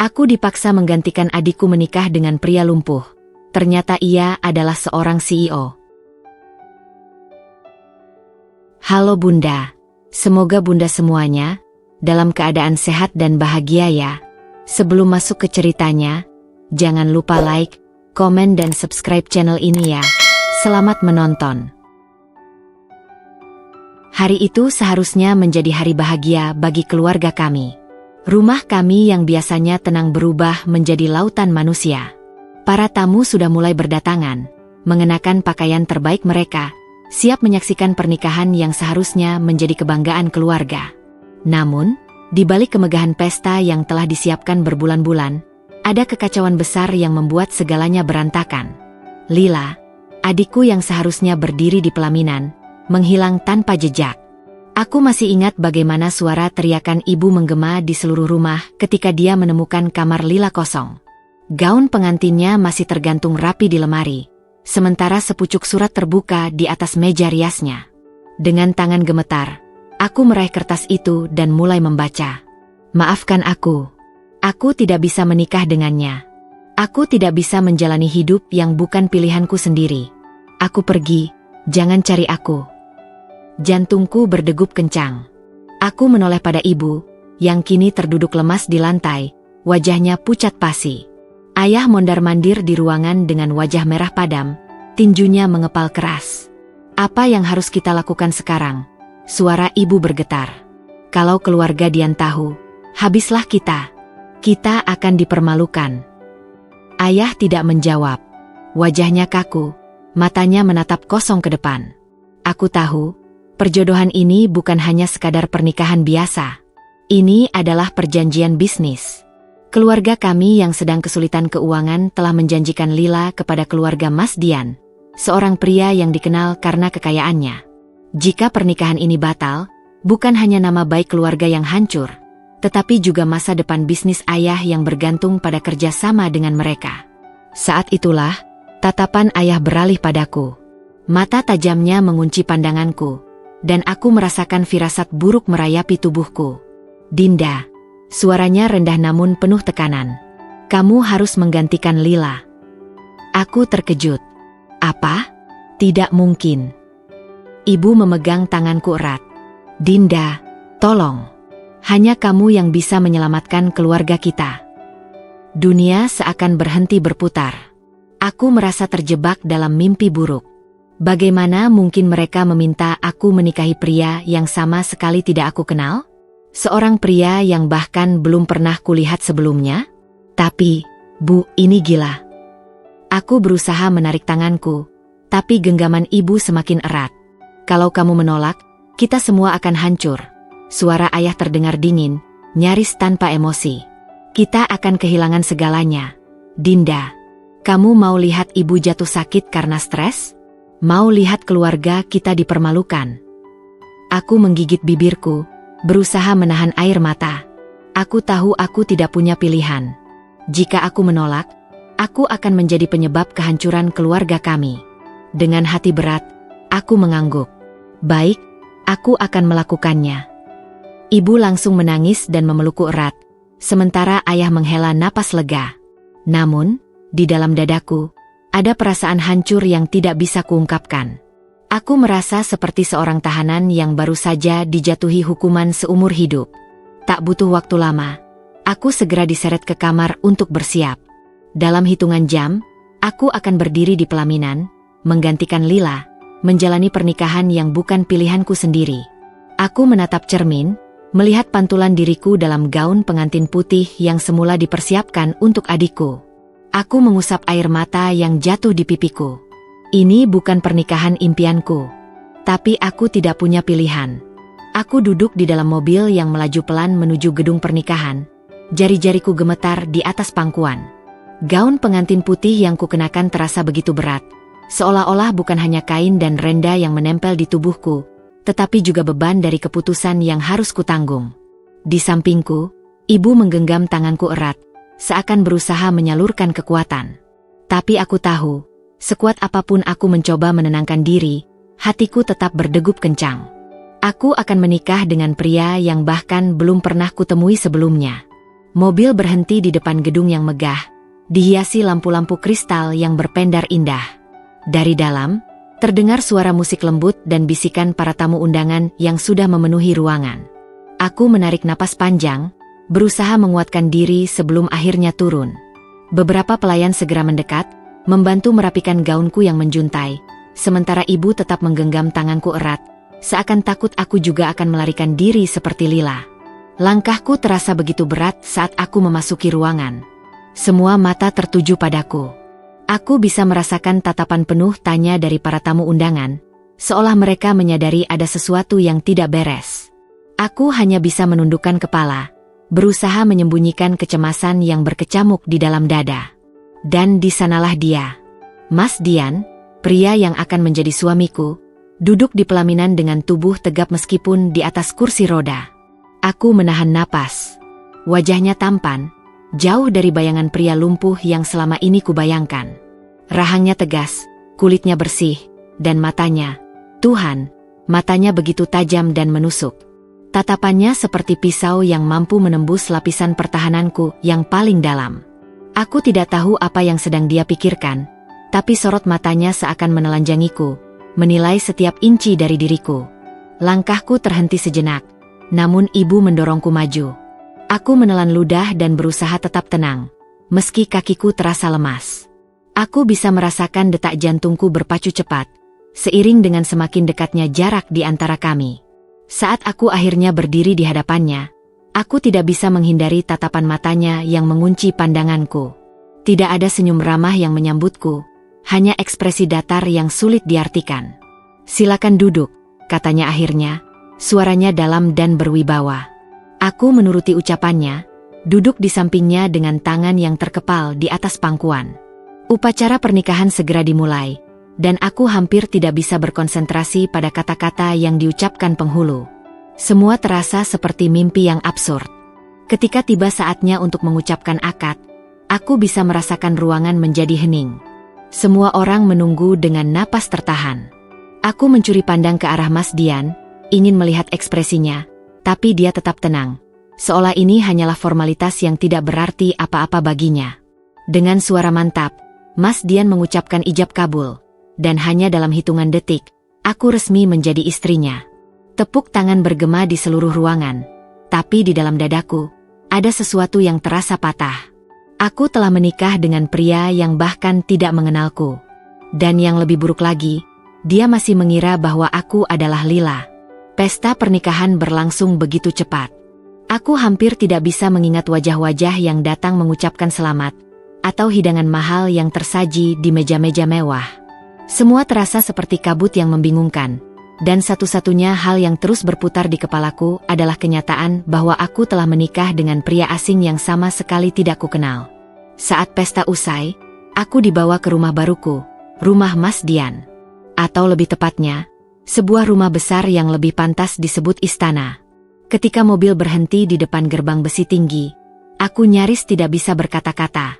Aku dipaksa menggantikan adikku menikah dengan pria lumpuh. Ternyata ia adalah seorang CEO. Halo Bunda, semoga Bunda semuanya dalam keadaan sehat dan bahagia ya. Sebelum masuk ke ceritanya, jangan lupa like, komen dan subscribe channel ini ya. Selamat menonton. Hari itu seharusnya menjadi hari bahagia bagi keluarga kami. Rumah kami yang biasanya tenang berubah menjadi lautan manusia. Para tamu sudah mulai berdatangan, mengenakan pakaian terbaik mereka, siap menyaksikan pernikahan yang seharusnya menjadi kebanggaan keluarga. Namun, di balik kemegahan pesta yang telah disiapkan berbulan-bulan, ada kekacauan besar yang membuat segalanya berantakan. Lila, adikku yang seharusnya berdiri di pelaminan, menghilang tanpa jejak. Aku masih ingat bagaimana suara teriakan ibu menggema di seluruh rumah ketika dia menemukan kamar Lila kosong. Gaun pengantinnya masih tergantung rapi di lemari, sementara sepucuk surat terbuka di atas meja riasnya. Dengan tangan gemetar, aku meraih kertas itu dan mulai membaca. Maafkan aku. Aku tidak bisa menikah dengannya. Aku tidak bisa menjalani hidup yang bukan pilihanku sendiri. Aku pergi, jangan cari aku. Jantungku berdegup kencang. Aku menoleh pada ibu, yang kini terduduk lemas di lantai, wajahnya pucat pasi. Ayah mondar-mandir di ruangan dengan wajah merah padam, tinjunya mengepal keras. Apa yang harus kita lakukan sekarang? Suara ibu bergetar. Kalau keluarga Dian tahu, habislah kita. Kita akan dipermalukan. Ayah tidak menjawab. Wajahnya kaku, matanya menatap kosong ke depan. Aku tahu, perjodohan ini bukan hanya sekadar pernikahan biasa. Ini adalah perjanjian bisnis. Keluarga kami yang sedang kesulitan keuangan telah menjanjikan Lila kepada keluarga Mas Dian, seorang pria yang dikenal karena kekayaannya. Jika pernikahan ini batal, bukan hanya nama baik keluarga yang hancur, tetapi juga masa depan bisnis ayah yang bergantung pada kerjasama dengan mereka. Saat itulah, tatapan ayah beralih padaku. Mata tajamnya mengunci pandanganku, dan aku merasakan firasat buruk merayapi tubuhku. Dinda, suaranya rendah namun penuh tekanan. Kamu harus menggantikan Lila. Aku terkejut. Apa? Tidak mungkin. Ibu memegang tanganku erat. Dinda, tolong. Hanya kamu yang bisa menyelamatkan keluarga kita. Dunia seakan berhenti berputar. Aku merasa terjebak dalam mimpi buruk. Bagaimana mungkin mereka meminta aku menikahi pria yang sama sekali tidak aku kenal? Seorang pria yang bahkan belum pernah kulihat sebelumnya? Tapi, Bu, ini gila. Aku berusaha menarik tanganku, tapi genggaman ibu semakin erat. Kalau kamu menolak, kita semua akan hancur. Suara ayah terdengar dingin, nyaris tanpa emosi. Kita akan kehilangan segalanya. Dinda, kamu mau lihat ibu jatuh sakit karena stres? Mau lihat keluarga kita dipermalukan? Aku menggigit bibirku, berusaha menahan air mata. Aku tahu aku tidak punya pilihan. Jika aku menolak, aku akan menjadi penyebab kehancuran keluarga kami. Dengan hati berat, aku mengangguk. Baik, aku akan melakukannya. Ibu langsung menangis dan memelukku erat, sementara ayah menghela napas lega. Namun, di dalam dadaku, ada perasaan hancur yang tidak bisa kuungkapkan. Aku merasa seperti seorang tahanan yang baru saja dijatuhi hukuman seumur hidup. Tak butuh waktu lama, aku segera diseret ke kamar untuk bersiap. Dalam hitungan jam, aku akan berdiri di pelaminan, menggantikan Lila, menjalani pernikahan yang bukan pilihanku sendiri. Aku menatap cermin, melihat pantulan diriku dalam gaun pengantin putih yang semula dipersiapkan untuk adikku. Aku mengusap air mata yang jatuh di pipiku. Ini bukan pernikahan impianku. Tapi aku tidak punya pilihan. Aku duduk di dalam mobil yang melaju pelan menuju gedung pernikahan. Jari-jariku gemetar di atas pangkuan. Gaun pengantin putih yang kukenakan terasa begitu berat. Seolah-olah bukan hanya kain dan renda yang menempel di tubuhku, tetapi juga beban dari keputusan yang harus kutanggung. Di sampingku, ibu menggenggam tanganku erat, seakan berusaha menyalurkan kekuatan. Tapi aku tahu, sekuat apapun aku mencoba menenangkan diri, hatiku tetap berdegup kencang. Aku akan menikah dengan pria yang bahkan belum pernah kutemui sebelumnya. Mobil berhenti di depan gedung yang megah, dihiasi lampu-lampu kristal yang berpendar indah. Dari dalam, terdengar suara musik lembut dan bisikan para tamu undangan yang sudah memenuhi ruangan. Aku menarik napas panjang, berusaha menguatkan diri sebelum akhirnya turun. Beberapa pelayan segera mendekat, membantu merapikan gaunku yang menjuntai, sementara ibu tetap menggenggam tanganku erat, seakan takut aku juga akan melarikan diri seperti Lila. Langkahku terasa begitu berat saat aku memasuki ruangan. Semua mata tertuju padaku. Aku bisa merasakan tatapan penuh tanya dari para tamu undangan, seolah mereka menyadari ada sesuatu yang tidak beres. Aku hanya bisa menundukkan kepala, berusaha menyembunyikan kecemasan yang berkecamuk di dalam dada. Dan di sanalah dia, Mas Dian, pria yang akan menjadi suamiku, duduk di pelaminan dengan tubuh tegap meskipun di atas kursi roda. Aku menahan napas. Wajahnya tampan, jauh dari bayangan pria lumpuh yang selama ini kubayangkan. Rahangnya tegas, kulitnya bersih, dan matanya, Tuhan, matanya begitu tajam dan menusuk. Tatapannya seperti pisau yang mampu menembus lapisan pertahananku yang paling dalam. Aku tidak tahu apa yang sedang dia pikirkan, tapi sorot matanya seakan menelanjangiku, menilai setiap inci dari diriku. Langkahku terhenti sejenak. Namun ibu mendorongku maju. Aku menelan ludah dan berusaha tetap tenang, meski kakiku terasa lemas. Aku bisa merasakan detak jantungku berpacu cepat, seiring dengan semakin dekatnya jarak di antara kami. Saat aku akhirnya berdiri di hadapannya, aku tidak bisa menghindari tatapan matanya yang mengunci pandanganku. Tidak ada senyum ramah yang menyambutku, hanya ekspresi datar yang sulit diartikan. "Silakan duduk," katanya akhirnya. Suaranya dalam dan berwibawa. Aku menuruti ucapannya, duduk di sampingnya dengan tangan yang terkepal di atas pangkuan. Upacara pernikahan segera dimulai, dan aku hampir tidak bisa berkonsentrasi pada kata-kata yang diucapkan penghulu. Semua terasa seperti mimpi yang absurd. Ketika tiba saatnya untuk mengucapkan akad, aku bisa merasakan ruangan menjadi hening. Semua orang menunggu dengan napas tertahan. Aku mencuri pandang ke arah Mas Dian, ingin melihat ekspresinya, tapi dia tetap tenang, seolah ini hanyalah formalitas yang tidak berarti apa-apa baginya. Dengan suara mantap, Mas Dian mengucapkan ijab kabul, dan hanya dalam hitungan detik, aku resmi menjadi istrinya. Tepuk tangan bergema di seluruh ruangan, tapi di dalam dadaku, ada sesuatu yang terasa patah. Aku telah menikah dengan pria yang bahkan tidak mengenalku. Dan yang lebih buruk lagi, dia masih mengira bahwa aku adalah Lila. Pesta pernikahan berlangsung begitu cepat. Aku hampir tidak bisa mengingat wajah-wajah yang datang mengucapkan selamat, atau hidangan mahal yang tersaji di meja-meja mewah. Semua terasa seperti kabut yang membingungkan, dan satu-satunya hal yang terus berputar di kepalaku adalah kenyataan bahwa aku telah menikah dengan pria asing yang sama sekali tidak kukenal. Saat pesta usai, aku dibawa ke rumah baruku, rumah Mas Dian. Atau lebih tepatnya, sebuah rumah besar yang lebih pantas disebut istana. Ketika mobil berhenti di depan gerbang besi tinggi, aku nyaris tidak bisa berkata-kata.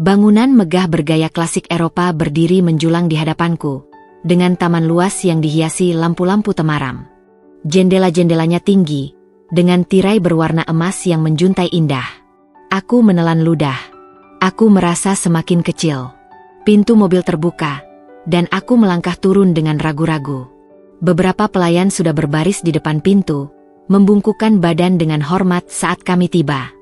Bangunan megah bergaya klasik Eropa berdiri menjulang di hadapanku, dengan taman luas yang dihiasi lampu-lampu temaram. Jendela-jendelanya tinggi, dengan tirai berwarna emas yang menjuntai indah. Aku menelan ludah. Aku merasa semakin kecil. Pintu mobil terbuka, dan aku melangkah turun dengan ragu-ragu. Beberapa pelayan sudah berbaris di depan pintu, membungkukkan badan dengan hormat saat kami tiba.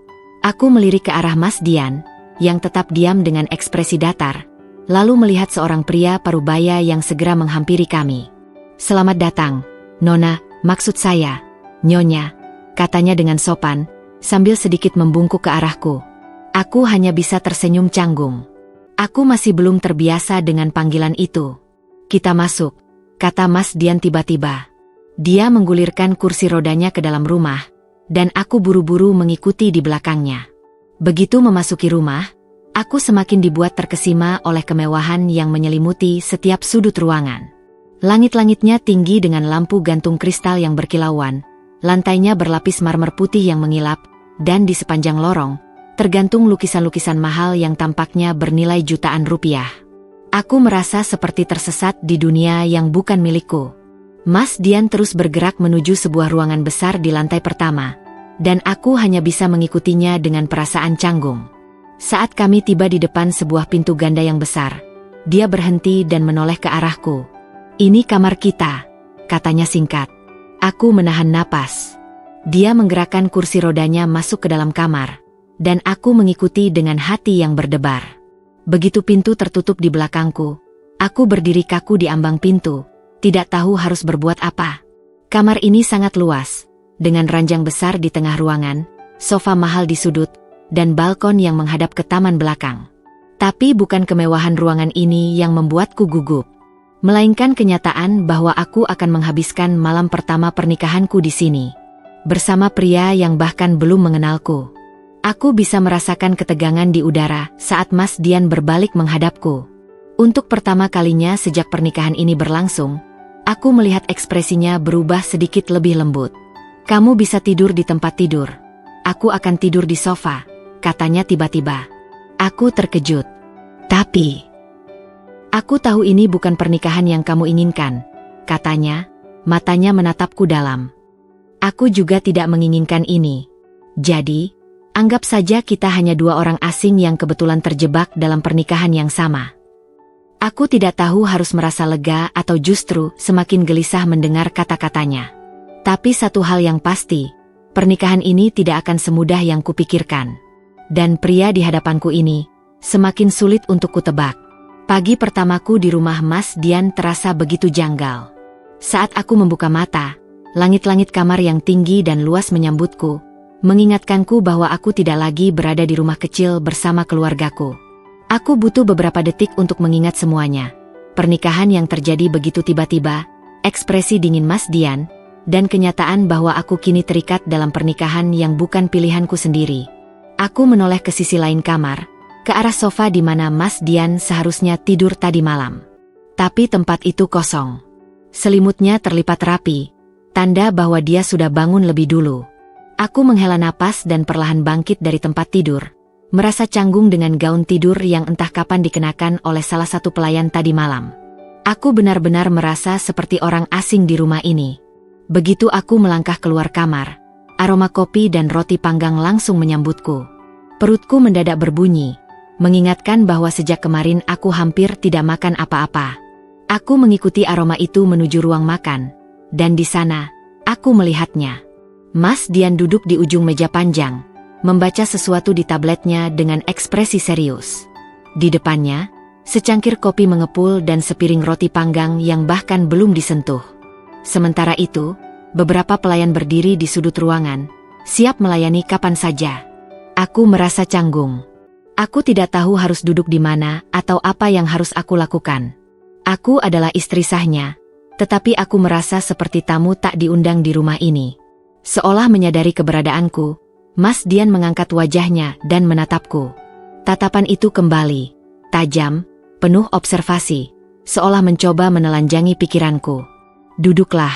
Aku melirik ke arah Mas Dian, yang tetap diam dengan ekspresi datar, lalu melihat seorang pria parubaya yang segera menghampiri kami. "Selamat datang, Nona, maksud saya, Nyonya," katanya dengan sopan, sambil sedikit membungkuk ke arahku. Aku hanya bisa tersenyum canggung. Aku masih belum terbiasa dengan panggilan itu. "Kita masuk," kata Mas Dian tiba-tiba. Dia menggulirkan kursi rodanya ke dalam rumah, dan aku buru-buru mengikuti di belakangnya. Begitu memasuki rumah, aku semakin dibuat terkesima oleh kemewahan yang menyelimuti setiap sudut ruangan. Langit-langitnya tinggi dengan lampu gantung kristal yang berkilauan, lantainya berlapis marmer putih yang mengilap, dan di sepanjang lorong, tergantung lukisan-lukisan mahal yang tampaknya bernilai jutaan rupiah. Aku merasa seperti tersesat di dunia yang bukan milikku. Mas Dian terus bergerak menuju sebuah ruangan besar di lantai pertama, dan aku hanya bisa mengikutinya dengan perasaan canggung. Saat kami tiba di depan sebuah pintu ganda yang besar, dia berhenti dan menoleh ke arahku. "Ini kamar kita," katanya singkat. Aku menahan napas. Dia menggerakkan kursi rodanya masuk ke dalam kamar, dan aku mengikuti dengan hati yang berdebar. Begitu pintu tertutup di belakangku, aku berdiri kaku di ambang pintu, tidak tahu harus berbuat apa. Kamar ini sangat luas, dengan ranjang besar di tengah ruangan, sofa mahal di sudut, dan balkon yang menghadap ke taman belakang. Tapi bukan kemewahan ruangan ini yang membuatku gugup, melainkan kenyataan bahwa aku akan menghabiskan malam pertama pernikahanku di sini, bersama pria yang bahkan belum mengenalku. Aku bisa merasakan ketegangan di udara saat Mas Dian berbalik menghadapku. Untuk pertama kalinya sejak pernikahan ini berlangsung, aku melihat ekspresinya berubah sedikit lebih lembut. "Kamu bisa tidur di tempat tidur. Aku akan tidur di sofa," katanya tiba-tiba. Aku terkejut. "Tapi, aku tahu ini bukan pernikahan yang kamu inginkan," katanya, matanya menatapku dalam. "Aku juga tidak menginginkan ini. Jadi, anggap saja kita hanya dua orang asing yang kebetulan terjebak dalam pernikahan yang sama." Aku tidak tahu harus merasa lega atau justru semakin gelisah mendengar kata-katanya. Tapi satu hal yang pasti, pernikahan ini tidak akan semudah yang kupikirkan. Dan pria di hadapanku ini semakin sulit untuk kutebak. Pagi pertamaku di rumah Mas Dian terasa begitu janggal. Saat aku membuka mata, langit-langit kamar yang tinggi dan luas menyambutku, mengingatkanku bahwa aku tidak lagi berada di rumah kecil bersama keluargaku. Aku butuh beberapa detik untuk mengingat semuanya. Pernikahan yang terjadi begitu tiba-tiba, ekspresi dingin Mas Dian, dan kenyataan bahwa aku kini terikat dalam pernikahan yang bukan pilihanku sendiri. Aku menoleh ke sisi lain kamar, ke arah sofa di mana Mas Dian seharusnya tidur tadi malam. Tapi tempat itu kosong. Selimutnya terlipat rapi, tanda bahwa dia sudah bangun lebih dulu. Aku menghela napas dan perlahan bangkit dari tempat tidur, merasa canggung dengan gaun tidur yang entah kapan dikenakan oleh salah satu pelayan tadi malam. Aku benar-benar merasa seperti orang asing di rumah ini. Begitu aku melangkah keluar kamar, aroma kopi dan roti panggang langsung menyambutku. Perutku mendadak berbunyi, mengingatkan bahwa sejak kemarin aku hampir tidak makan apa-apa. Aku mengikuti aroma itu menuju ruang makan, dan di sana, aku melihatnya. Mas Dian duduk di ujung meja panjang, membaca sesuatu di tabletnya dengan ekspresi serius. Di depannya, secangkir kopi mengepul dan sepiring roti panggang yang bahkan belum disentuh. Sementara itu, beberapa pelayan berdiri di sudut ruangan, siap melayani kapan saja. Aku merasa canggung. Aku tidak tahu harus duduk di mana atau apa yang harus aku lakukan. Aku adalah istri sahnya, tetapi aku merasa seperti tamu tak diundang di rumah ini. Seolah menyadari keberadaanku, Mas Dian mengangkat wajahnya dan menatapku. Tatapan itu kembali, tajam, penuh observasi, seolah mencoba menelanjangi pikiranku. "Duduklah,"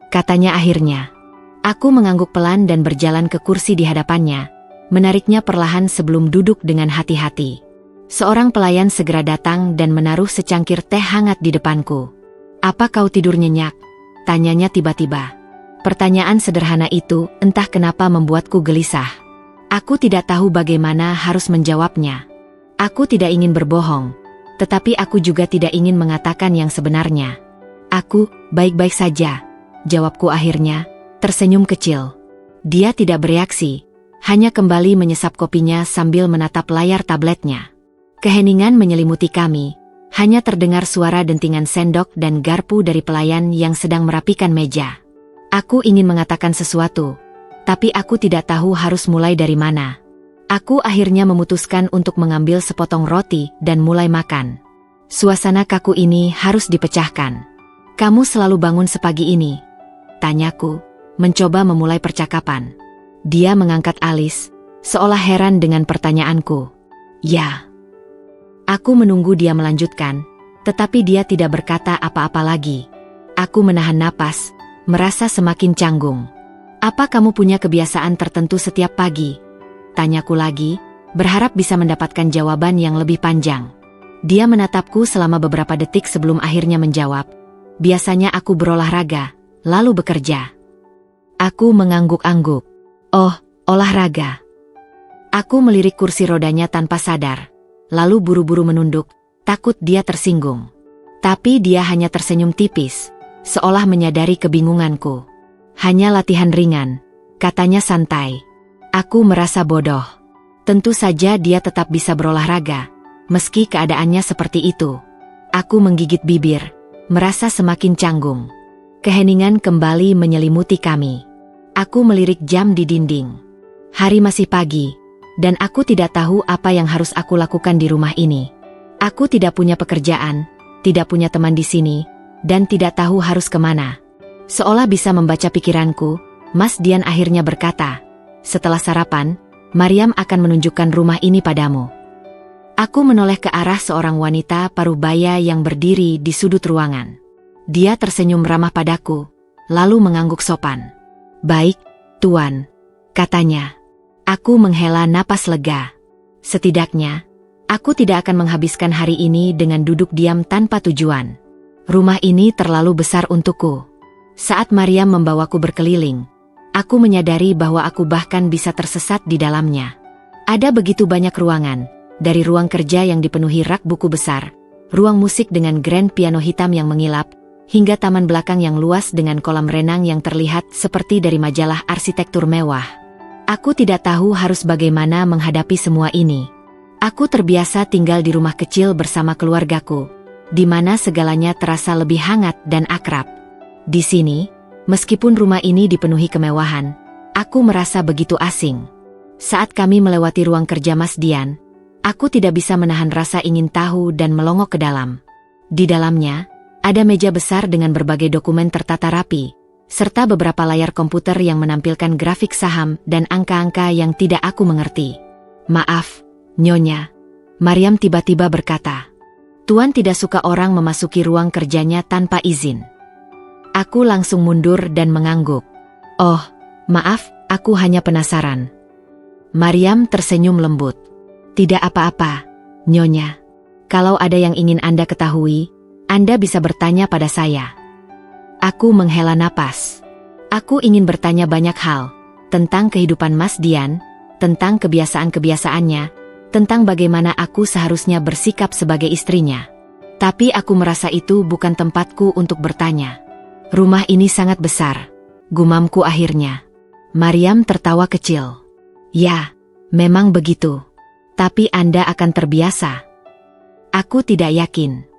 katanya akhirnya. Aku mengangguk pelan dan berjalan ke kursi di hadapannya, menariknya perlahan sebelum duduk dengan hati-hati. Seorang pelayan segera datang dan menaruh secangkir teh hangat di depanku. "Apa kau tidur nyenyak?" tanyanya tiba-tiba. Pertanyaan sederhana itu entah kenapa membuatku gelisah. Aku tidak tahu bagaimana harus menjawabnya. Aku tidak ingin berbohong, tetapi aku juga tidak ingin mengatakan yang sebenarnya. "Aku baik-baik saja," jawabku akhirnya, tersenyum kecil. Dia tidak bereaksi, hanya kembali menyesap kopinya sambil menatap layar tabletnya. Keheningan menyelimuti kami, hanya terdengar suara dentingan sendok dan garpu dari pelayan yang sedang merapikan meja. Aku ingin mengatakan sesuatu, tapi aku tidak tahu harus mulai dari mana. Aku akhirnya memutuskan untuk mengambil sepotong roti dan mulai makan. Suasana kaku ini harus dipecahkan. "Kamu selalu bangun sepagi ini?" tanyaku, mencoba memulai percakapan. Dia mengangkat alis, seolah heran dengan pertanyaanku. "Ya." Aku menunggu dia melanjutkan, tetapi dia tidak berkata apa-apa lagi. Aku menahan napas, merasa semakin canggung. "Apa kamu punya kebiasaan tertentu setiap pagi?" tanyaku lagi, berharap bisa mendapatkan jawaban yang lebih panjang. Dia menatapku selama beberapa detik sebelum akhirnya menjawab, "Biasanya aku berolahraga, lalu bekerja." Aku mengangguk-angguk. "Oh, Olahraga. Aku melirik kursi rodanya tanpa sadar, lalu buru-buru menunduk, takut dia tersinggung. Tapi dia hanya tersenyum tipis, seolah menyadari kebingunganku. Hanya latihan ringan, katanya santai. Aku merasa bodoh. Tentu saja dia tetap bisa berolahraga, meski keadaannya seperti itu. Aku menggigit bibir, merasa semakin canggung. Keheningan kembali menyelimuti kami. Aku melirik jam di dinding. Hari masih pagi, dan aku tidak tahu apa yang harus aku lakukan di rumah ini. Aku tidak punya pekerjaan, tidak punya teman di sini, dan tidak tahu harus kemana. Seolah bisa membaca pikiranku, Mas Dian akhirnya berkata, "Setelah sarapan, Maryam akan menunjukkan rumah ini padamu." Aku menoleh ke arah seorang wanita parubaya yang berdiri di sudut ruangan. Dia tersenyum ramah padaku, lalu mengangguk sopan. "Baik, Tuan," katanya. Aku menghela napas lega. Setidaknya, aku tidak akan menghabiskan hari ini dengan duduk diam tanpa tujuan. Rumah ini terlalu besar untukku. Saat Maryam membawaku berkeliling, aku menyadari bahwa aku bahkan bisa tersesat di dalamnya. Ada begitu banyak ruangan, dari ruang kerja yang dipenuhi rak buku besar, ruang musik dengan grand piano hitam yang mengilap, hingga taman belakang yang luas dengan kolam renang yang terlihat seperti dari majalah arsitektur mewah. Aku tidak tahu harus bagaimana menghadapi semua ini. Aku terbiasa tinggal di rumah kecil bersama keluargaku, di mana segalanya terasa lebih hangat dan akrab. Di sini, meskipun rumah ini dipenuhi kemewahan, aku merasa begitu asing. Saat kami melewati ruang kerja Mas Dian, aku tidak bisa menahan rasa ingin tahu dan melongok ke dalam. Di dalamnya, ada meja besar dengan berbagai dokumen tertata rapi, serta beberapa layar komputer yang menampilkan grafik saham dan angka-angka yang tidak aku mengerti. "Maaf, Nyonya," Maryam tiba-tiba berkata. "Tuan tidak suka orang memasuki ruang kerjanya tanpa izin." Aku langsung mundur dan mengangguk. "Oh, maaf, aku hanya penasaran." Maryam tersenyum lembut. "Tidak apa-apa, Nyonya. Kalau ada yang ingin Anda ketahui, Anda bisa bertanya pada saya." Aku menghela napas. Aku ingin bertanya banyak hal, tentang kehidupan Mas Dian, tentang kebiasaan-kebiasaannya, tentang bagaimana aku seharusnya bersikap sebagai istrinya. Tapi aku merasa itu bukan tempatku untuk bertanya. "Rumah ini sangat besar," gumamku akhirnya. Maryam tertawa kecil. "Ya, memang begitu. Tapi Anda akan terbiasa." Aku tidak yakin.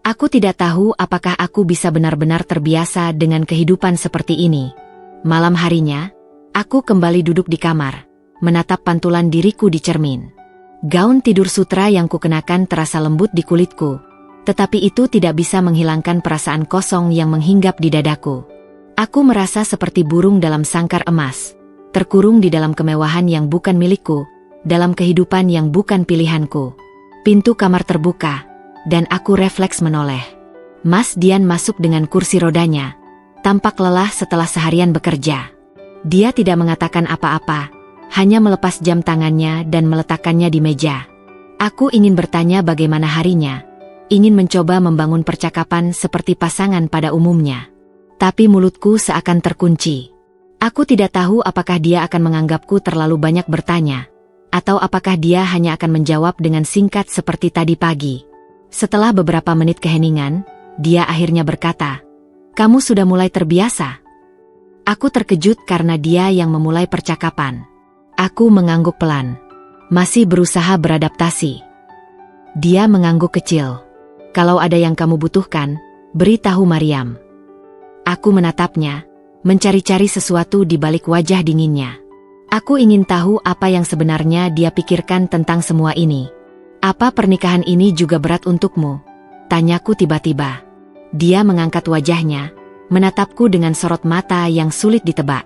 Aku tidak tahu apakah aku bisa benar-benar terbiasa dengan kehidupan seperti ini. Malam harinya, aku kembali duduk di kamar, menatap pantulan diriku di cermin. Gaun tidur sutra yang kukenakan terasa lembut di kulitku, tetapi itu tidak bisa menghilangkan perasaan kosong yang menghinggap di dadaku. Aku merasa seperti burung dalam sangkar emas, terkurung di dalam kemewahan yang bukan milikku, dalam kehidupan yang bukan pilihanku. Pintu kamar terbuka, dan aku refleks menoleh. Mas Dian masuk dengan kursi rodanya, tampak lelah setelah seharian bekerja. Dia tidak mengatakan apa-apa, hanya melepas jam tangannya dan meletakkannya di meja. Aku ingin bertanya bagaimana harinya, ingin mencoba membangun percakapan seperti pasangan pada umumnya. Tapi mulutku seakan terkunci. Aku tidak tahu apakah dia akan menganggapku terlalu banyak bertanya, atau apakah dia hanya akan menjawab dengan singkat seperti tadi pagi. Setelah beberapa menit keheningan, dia akhirnya berkata, "Kamu sudah mulai terbiasa?" Aku terkejut karena dia yang memulai percakapan. Aku mengangguk pelan, masih berusaha beradaptasi. Dia mengangguk kecil. "Kalau ada yang kamu butuhkan, beritahu Maryam." Aku menatapnya, mencari-cari sesuatu di balik wajah dinginnya. Aku ingin tahu apa yang sebenarnya dia pikirkan tentang semua ini. "Apa pernikahan ini juga berat untukmu?" tanyaku tiba-tiba. Dia mengangkat wajahnya, menatapku dengan sorot mata yang sulit ditebak.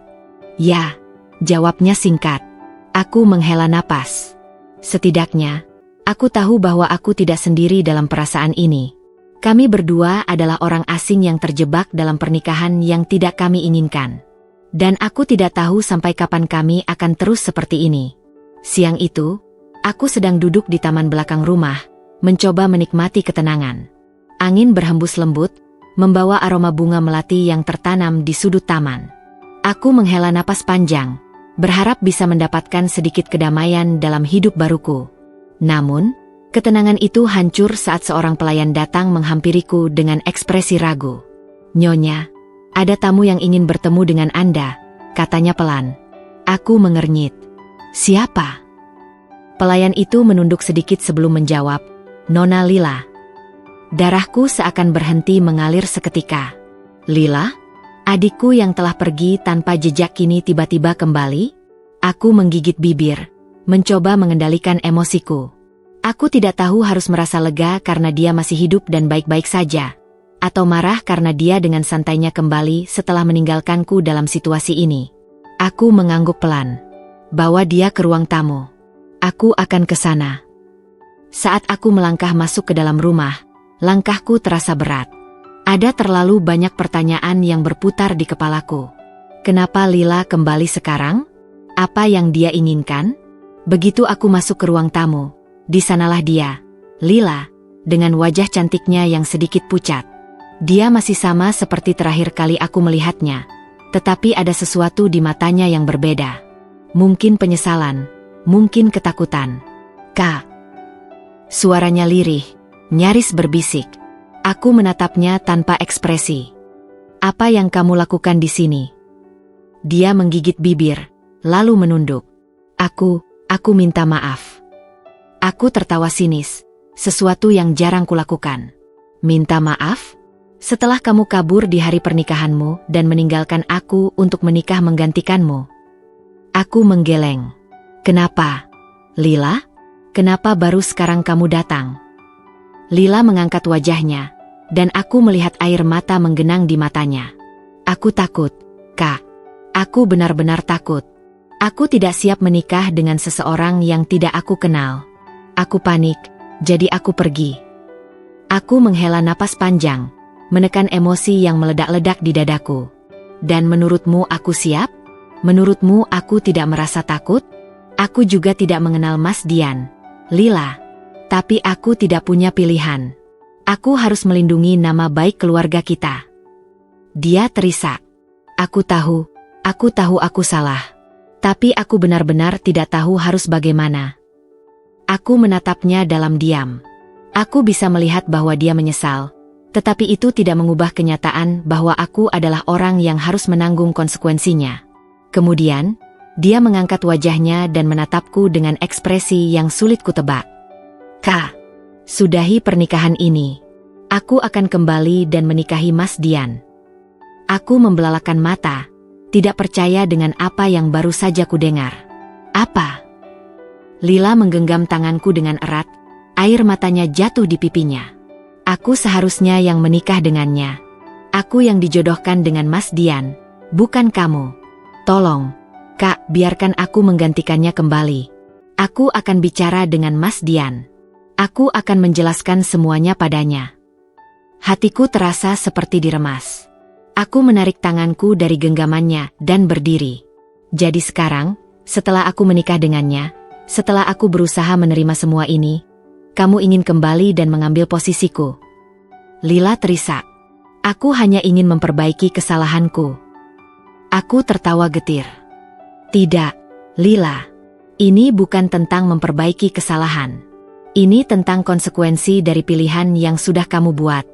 "Ya," jawabnya singkat. Aku menghela napas. Setidaknya, aku tahu bahwa aku tidak sendiri dalam perasaan ini. Kami berdua adalah orang asing yang terjebak dalam pernikahan yang tidak kami inginkan. Dan aku tidak tahu sampai kapan kami akan terus seperti ini. Siang itu, aku sedang duduk di taman belakang rumah, mencoba menikmati ketenangan. Angin berhembus lembut, membawa aroma bunga melati yang tertanam di sudut taman. Aku menghela napas panjang, berharap bisa mendapatkan sedikit kedamaian dalam hidup baruku. Namun, ketenangan itu hancur saat seorang pelayan datang menghampiriku dengan ekspresi ragu. "Nyonya, ada tamu yang ingin bertemu dengan Anda," katanya pelan. Aku mengernyit. "Siapa?" Pelayan itu menunduk sedikit sebelum menjawab, "Nona Lila." Darahku seakan berhenti mengalir seketika. Lila? Adikku yang telah pergi tanpa jejak kini tiba-tiba kembali? Aku menggigit bibir, mencoba mengendalikan emosiku. Aku tidak tahu harus merasa lega karena dia masih hidup dan baik-baik saja, atau marah karena dia dengan santainya kembali setelah meninggalkanku dalam situasi ini. Aku mengangguk pelan. "Bawa dia ke ruang tamu. Aku akan ke sana." Saat aku melangkah masuk ke dalam rumah, langkahku terasa berat. Ada terlalu banyak pertanyaan yang berputar di kepalaku. Kenapa Lila kembali sekarang? Apa yang dia inginkan? Begitu aku masuk ke ruang tamu, di sanalah dia, Lila, dengan wajah cantiknya yang sedikit pucat. Dia masih sama seperti terakhir kali aku melihatnya, tetapi ada sesuatu di matanya yang berbeda. Mungkin penyesalan, mungkin ketakutan. "Kak." Suaranya lirih, nyaris berbisik. Aku menatapnya tanpa ekspresi. "Apa yang kamu lakukan di sini?" Dia menggigit bibir, lalu menunduk. Aku minta maaf." Aku tertawa sinis, sesuatu yang jarang kulakukan. "Minta maaf? Setelah kamu kabur di hari pernikahanmu dan meninggalkan aku untuk menikah menggantikanmu?" Aku menggeleng. "Kenapa? Lila? Kenapa baru sekarang kamu datang?" Lila mengangkat wajahnya, dan aku melihat air mata menggenang di matanya. "Aku takut, Kak. Aku benar-benar takut. Aku tidak siap menikah dengan seseorang yang tidak aku kenal. Aku panik, jadi aku pergi." Aku menghela napas panjang, menekan emosi yang meledak-ledak di dadaku. "Dan menurutmu aku siap? Menurutmu aku tidak merasa takut? Aku juga tidak mengenal Mas Dian, Lila. Tapi aku tidak punya pilihan. Aku harus melindungi nama baik keluarga kita." Dia terisak. Aku tahu aku salah. Tapi aku benar-benar tidak tahu harus bagaimana." Aku menatapnya dalam diam. Aku bisa melihat bahwa dia menyesal, tetapi itu tidak mengubah kenyataan bahwa aku adalah orang yang harus menanggung konsekuensinya. Kemudian, dia mengangkat wajahnya dan menatapku dengan ekspresi yang sulit kutebak. "Kak, sudahi pernikahan ini. Aku akan kembali dan menikahi Mas Dian." Aku membelalakan mata, tidak percaya dengan apa yang baru saja kudengar. "Apa?" Lila menggenggam tanganku dengan erat, air matanya jatuh di pipinya. "Aku seharusnya yang menikah dengannya. Aku yang dijodohkan dengan Mas Dian, bukan kamu. Tolong, Kak, biarkan aku menggantikannya kembali. Aku akan bicara dengan Mas Dian. Aku akan menjelaskan semuanya padanya." Hatiku terasa seperti diremas. Aku menarik tanganku dari genggamannya dan berdiri. "Jadi sekarang, setelah aku menikah dengannya, setelah aku berusaha menerima semua ini, kamu ingin kembali dan mengambil posisiku?" Lila terisak. "Aku hanya ingin memperbaiki kesalahanku." Aku tertawa getir. "Tidak, Lila. Ini bukan tentang memperbaiki kesalahan. Ini tentang konsekuensi dari pilihan yang sudah kamu buat.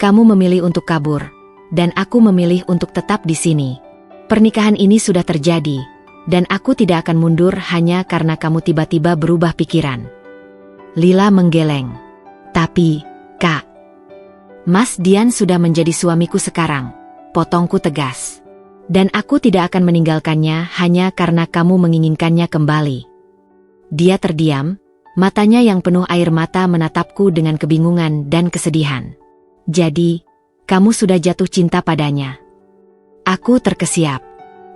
Kamu memilih untuk kabur, dan aku memilih untuk tetap di sini. Pernikahan ini sudah terjadi, dan aku tidak akan mundur hanya karena kamu tiba-tiba berubah pikiran." Lila menggeleng. "Tapi, Kak, Mas Dian sudah menjadi suamiku sekarang," potongku tegas. "Dan aku tidak akan meninggalkannya hanya karena kamu menginginkannya kembali." Dia terdiam, matanya yang penuh air mata menatapku dengan kebingungan dan kesedihan. "Jadi, kamu sudah jatuh cinta padanya?" Aku terkesiap.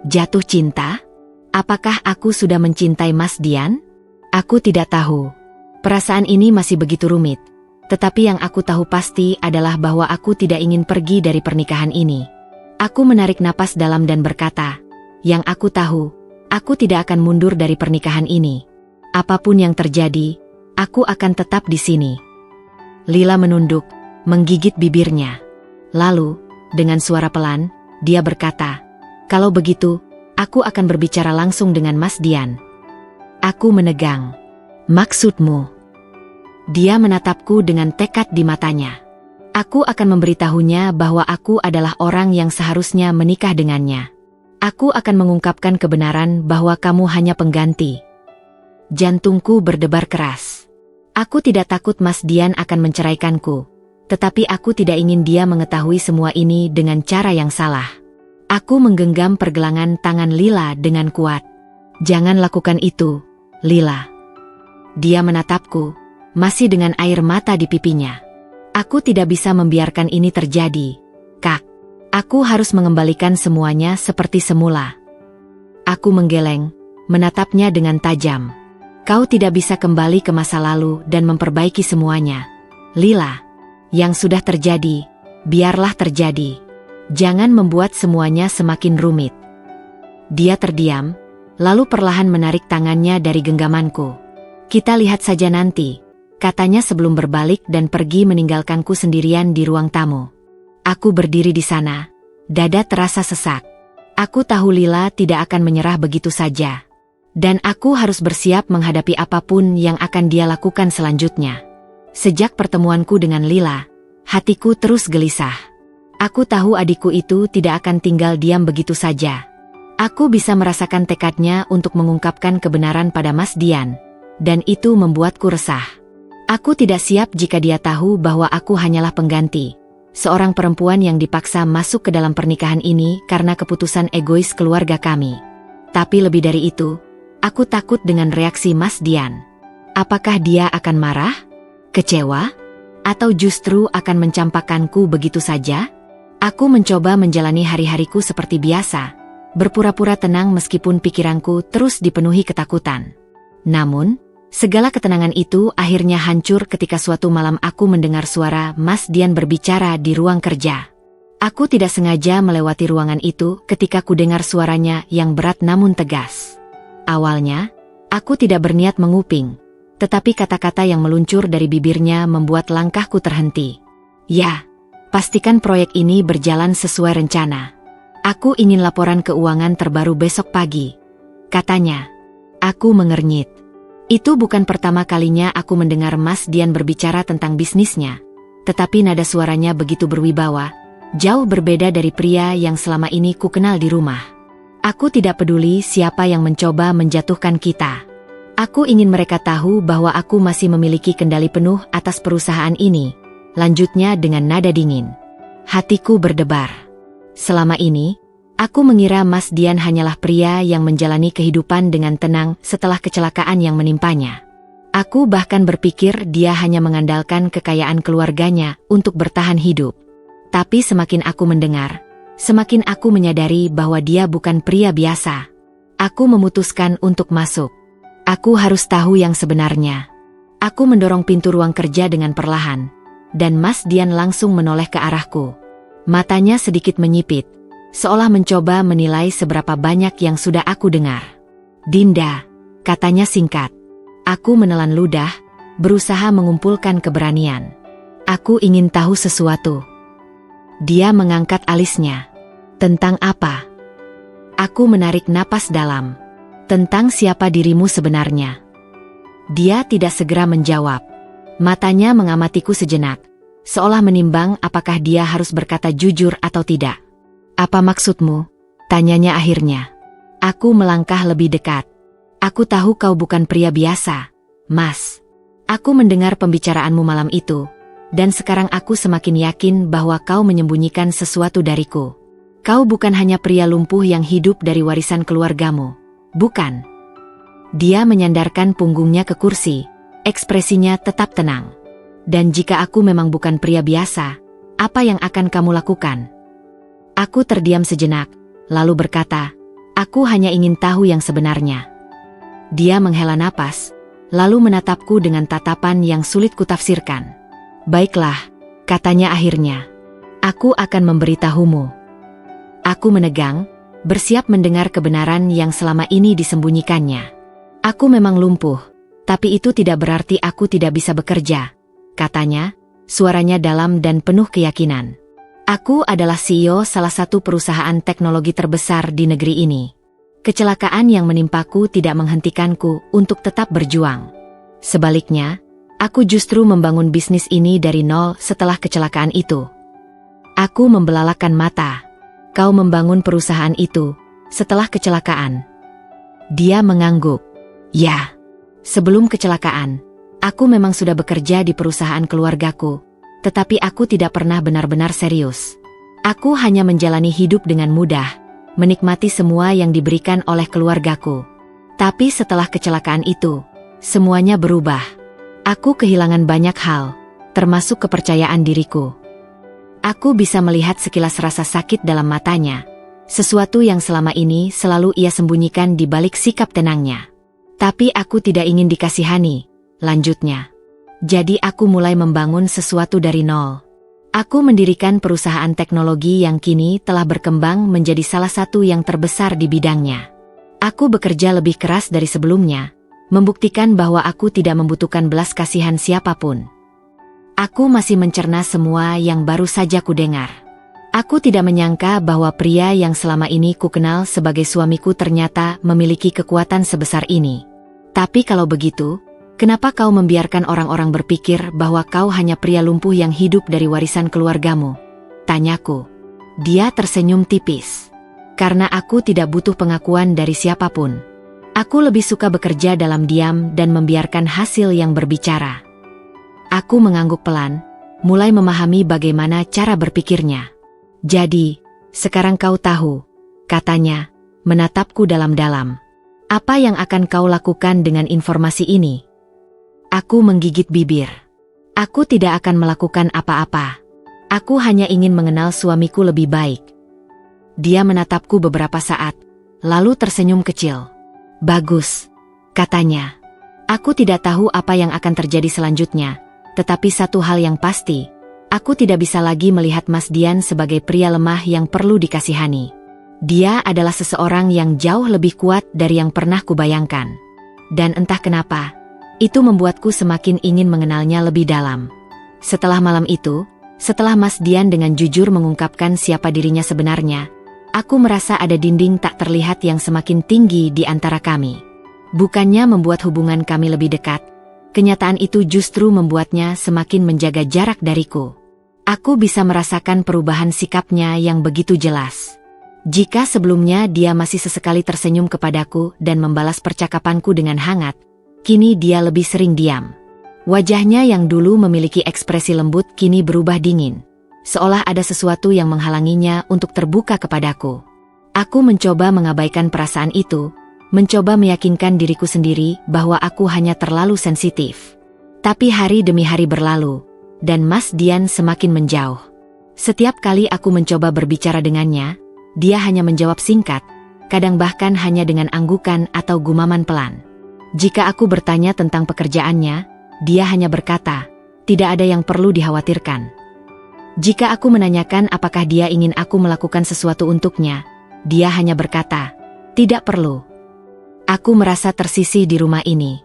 Jatuh cinta? Apakah aku sudah mencintai Mas Dian? Aku tidak tahu. Perasaan ini masih begitu rumit. Tetapi yang aku tahu pasti adalah bahwa aku tidak ingin pergi dari pernikahan ini. Aku menarik napas dalam dan berkata, "Yang aku tahu, aku tidak akan mundur dari pernikahan ini. Apapun yang terjadi, aku akan tetap di sini." Lila menunduk, menggigit bibirnya. Lalu, dengan suara pelan, dia berkata, "Kalau begitu, Aku akan berbicara langsung dengan Mas Dian. Aku menegang. Maksudmu? Dia menatapku dengan tekad di matanya. Aku akan memberitahunya bahwa aku adalah orang yang seharusnya menikah dengannya. Aku akan mengungkapkan kebenaran bahwa kamu hanya pengganti. Jantungku berdebar keras. Aku tidak takut Mas Dian akan menceraikanku. Tetapi aku tidak ingin dia mengetahui semua ini dengan cara yang salah. Aku menggenggam pergelangan tangan Lila dengan kuat. Jangan lakukan itu, Lila. Dia menatapku, masih dengan air mata di pipinya. Aku tidak bisa membiarkan ini terjadi, Kak. Aku harus mengembalikan semuanya seperti semula. Aku menggeleng, menatapnya dengan tajam. Kau tidak bisa kembali ke masa lalu dan memperbaiki semuanya, Lila. Yang sudah terjadi, biarlah terjadi. Jangan membuat semuanya semakin rumit. Dia terdiam, lalu perlahan menarik tangannya dari genggamanku. Kita lihat saja nanti, katanya sebelum berbalik dan pergi meninggalkanku sendirian di ruang tamu. Aku berdiri di sana, dada terasa sesak. Aku tahu Lila tidak akan menyerah begitu saja. Dan aku harus bersiap menghadapi apapun yang akan dia lakukan selanjutnya. Sejak pertemuanku dengan Lila, hatiku terus gelisah. Aku tahu adikku itu tidak akan tinggal diam begitu saja. Aku bisa merasakan tekadnya untuk mengungkapkan kebenaran pada Mas Dian, dan itu membuatku resah. Aku tidak siap jika dia tahu bahwa aku hanyalah pengganti, seorang perempuan yang dipaksa masuk ke dalam pernikahan ini karena keputusan egois keluarga kami. Tapi lebih dari itu, aku takut dengan reaksi Mas Dian. Apakah dia akan marah? Kecewa? Atau justru akan mencampakkanku begitu saja? Aku mencoba menjalani hari-hariku seperti biasa, berpura-pura tenang meskipun pikiranku terus dipenuhi ketakutan. Namun, segala ketenangan itu akhirnya hancur ketika suatu malam aku mendengar suara Mas Dian berbicara di ruang kerja. Aku tidak sengaja melewati ruangan itu ketika ku dengar suaranya yang berat namun tegas. Awalnya, aku tidak berniat menguping. Tetapi kata-kata yang meluncur dari bibirnya membuat langkahku terhenti. Ya, pastikan proyek ini berjalan sesuai rencana. Aku ingin laporan keuangan terbaru besok pagi, katanya. Aku mengernyit. Itu bukan pertama kalinya aku mendengar Mas Dian berbicara tentang bisnisnya. Tetapi nada suaranya begitu berwibawa, jauh berbeda dari pria yang selama ini ku kenal di rumah. Aku tidak peduli siapa yang mencoba menjatuhkan kita. Aku ingin mereka tahu bahwa aku masih memiliki kendali penuh atas perusahaan ini, lanjutnya dengan nada dingin. Hatiku berdebar. Selama ini, aku mengira Mas Dian hanyalah pria yang menjalani kehidupan dengan tenang setelah kecelakaan yang menimpanya. Aku bahkan berpikir dia hanya mengandalkan kekayaan keluarganya untuk bertahan hidup. Tapi semakin aku mendengar, semakin aku menyadari bahwa dia bukan pria biasa. Aku memutuskan untuk masuk. Aku harus tahu yang sebenarnya. Aku mendorong pintu ruang kerja dengan perlahan, dan Mas Dian langsung menoleh ke arahku. Matanya sedikit menyipit, seolah mencoba menilai seberapa banyak yang sudah aku dengar. Dinda, katanya singkat. Aku menelan ludah, berusaha mengumpulkan keberanian. Aku ingin tahu sesuatu. Dia mengangkat alisnya. Tentang apa? Aku menarik napas dalam. Tentang siapa dirimu sebenarnya. Dia tidak segera menjawab. Matanya mengamatiku sejenak, seolah menimbang apakah dia harus berkata jujur atau tidak. Apa maksudmu? Tanyanya akhirnya. Aku melangkah lebih dekat. Aku tahu kau bukan pria biasa, Mas. Aku mendengar pembicaraanmu malam itu, dan sekarang aku semakin yakin bahwa kau menyembunyikan sesuatu dariku. Kau bukan hanya pria lumpuh yang hidup dari warisan keluargamu. Bukan. Dia menyandarkan punggungnya ke kursi, ekspresinya tetap tenang. Dan jika aku memang bukan pria biasa, apa yang akan kamu lakukan? Aku terdiam sejenak, lalu berkata, aku hanya ingin tahu yang sebenarnya. Dia menghela napas, lalu menatapku dengan tatapan yang sulit kutafsirkan. Baiklah, katanya akhirnya. Aku akan memberitahumu. Aku menegang, bersiap mendengar kebenaran yang selama ini disembunyikannya. Aku memang lumpuh, tapi itu tidak berarti aku tidak bisa bekerja, katanya, suaranya dalam dan penuh keyakinan. Aku adalah CEO salah satu perusahaan teknologi terbesar di negeri ini. Kecelakaan yang menimpaku tidak menghentikanku untuk tetap berjuang. Sebaliknya, aku justru membangun bisnis ini dari nol setelah kecelakaan itu. Aku membelalakan mata. Kau membangun perusahaan itu setelah kecelakaan? Dia mengangguk. Ya, sebelum kecelakaan, aku memang sudah bekerja di perusahaan keluargaku, tetapi aku tidak pernah benar-benar serius. Aku hanya menjalani hidup dengan mudah, menikmati semua yang diberikan oleh keluargaku. Tapi setelah kecelakaan itu, semuanya berubah. Aku kehilangan banyak hal, termasuk kepercayaan diriku. Aku bisa melihat sekilas rasa sakit dalam matanya, sesuatu yang selama ini selalu ia sembunyikan di balik sikap tenangnya. Tapi aku tidak ingin dikasihani, lanjutnya. Jadi aku mulai membangun sesuatu dari nol. Aku mendirikan perusahaan teknologi yang kini telah berkembang menjadi salah satu yang terbesar di bidangnya. Aku bekerja lebih keras dari sebelumnya, membuktikan bahwa aku tidak membutuhkan belas kasihan siapapun. Aku masih mencerna semua yang baru saja kudengar. Aku tidak menyangka bahwa pria yang selama ini kukenal sebagai suamiku ternyata memiliki kekuatan sebesar ini. Tapi kalau begitu, kenapa kau membiarkan orang-orang berpikir bahwa kau hanya pria lumpuh yang hidup dari warisan keluargamu? Tanyaku. Dia tersenyum tipis. Karena aku tidak butuh pengakuan dari siapapun. Aku lebih suka bekerja dalam diam dan membiarkan hasil yang berbicara. Aku mengangguk pelan, mulai memahami bagaimana cara berpikirnya. Jadi, sekarang kau tahu, katanya, menatapku dalam-dalam. Apa yang akan kau lakukan dengan informasi ini? Aku menggigit bibir. Aku tidak akan melakukan apa-apa. Aku hanya ingin mengenal suamiku lebih baik. Dia menatapku beberapa saat, lalu tersenyum kecil. Bagus, katanya. Aku tidak tahu apa yang akan terjadi selanjutnya, tetapi satu hal yang pasti, aku tidak bisa lagi melihat Mas Dian sebagai pria lemah yang perlu dikasihani. Dia adalah seseorang yang jauh lebih kuat dari yang pernah kubayangkan. Dan entah kenapa, itu membuatku semakin ingin mengenalnya lebih dalam. Setelah malam itu, setelah Mas Dian dengan jujur mengungkapkan siapa dirinya sebenarnya, aku merasa ada dinding tak terlihat yang semakin tinggi di antara kami. Bukannya membuat hubungan kami lebih dekat, kenyataan itu justru membuatnya semakin menjaga jarak dariku. Aku bisa merasakan perubahan sikapnya yang begitu jelas. Jika sebelumnya dia masih sesekali tersenyum kepadaku dan membalas percakapanku dengan hangat, kini dia lebih sering diam. Wajahnya yang dulu memiliki ekspresi lembut kini berubah dingin, seolah ada sesuatu yang menghalanginya untuk terbuka kepadaku. Aku mencoba mengabaikan perasaan itu, mencoba meyakinkan diriku sendiri bahwa aku hanya terlalu sensitif. Tapi hari demi hari berlalu, dan Mas Dian semakin menjauh. Setiap kali aku mencoba berbicara dengannya, dia hanya menjawab singkat, kadang bahkan hanya dengan anggukan atau gumaman pelan. Jika aku bertanya tentang pekerjaannya, dia hanya berkata, tidak ada yang perlu dikhawatirkan. Jika aku menanyakan apakah dia ingin aku melakukan sesuatu untuknya, dia hanya berkata, tidak perlu. Aku merasa tersisih di rumah ini.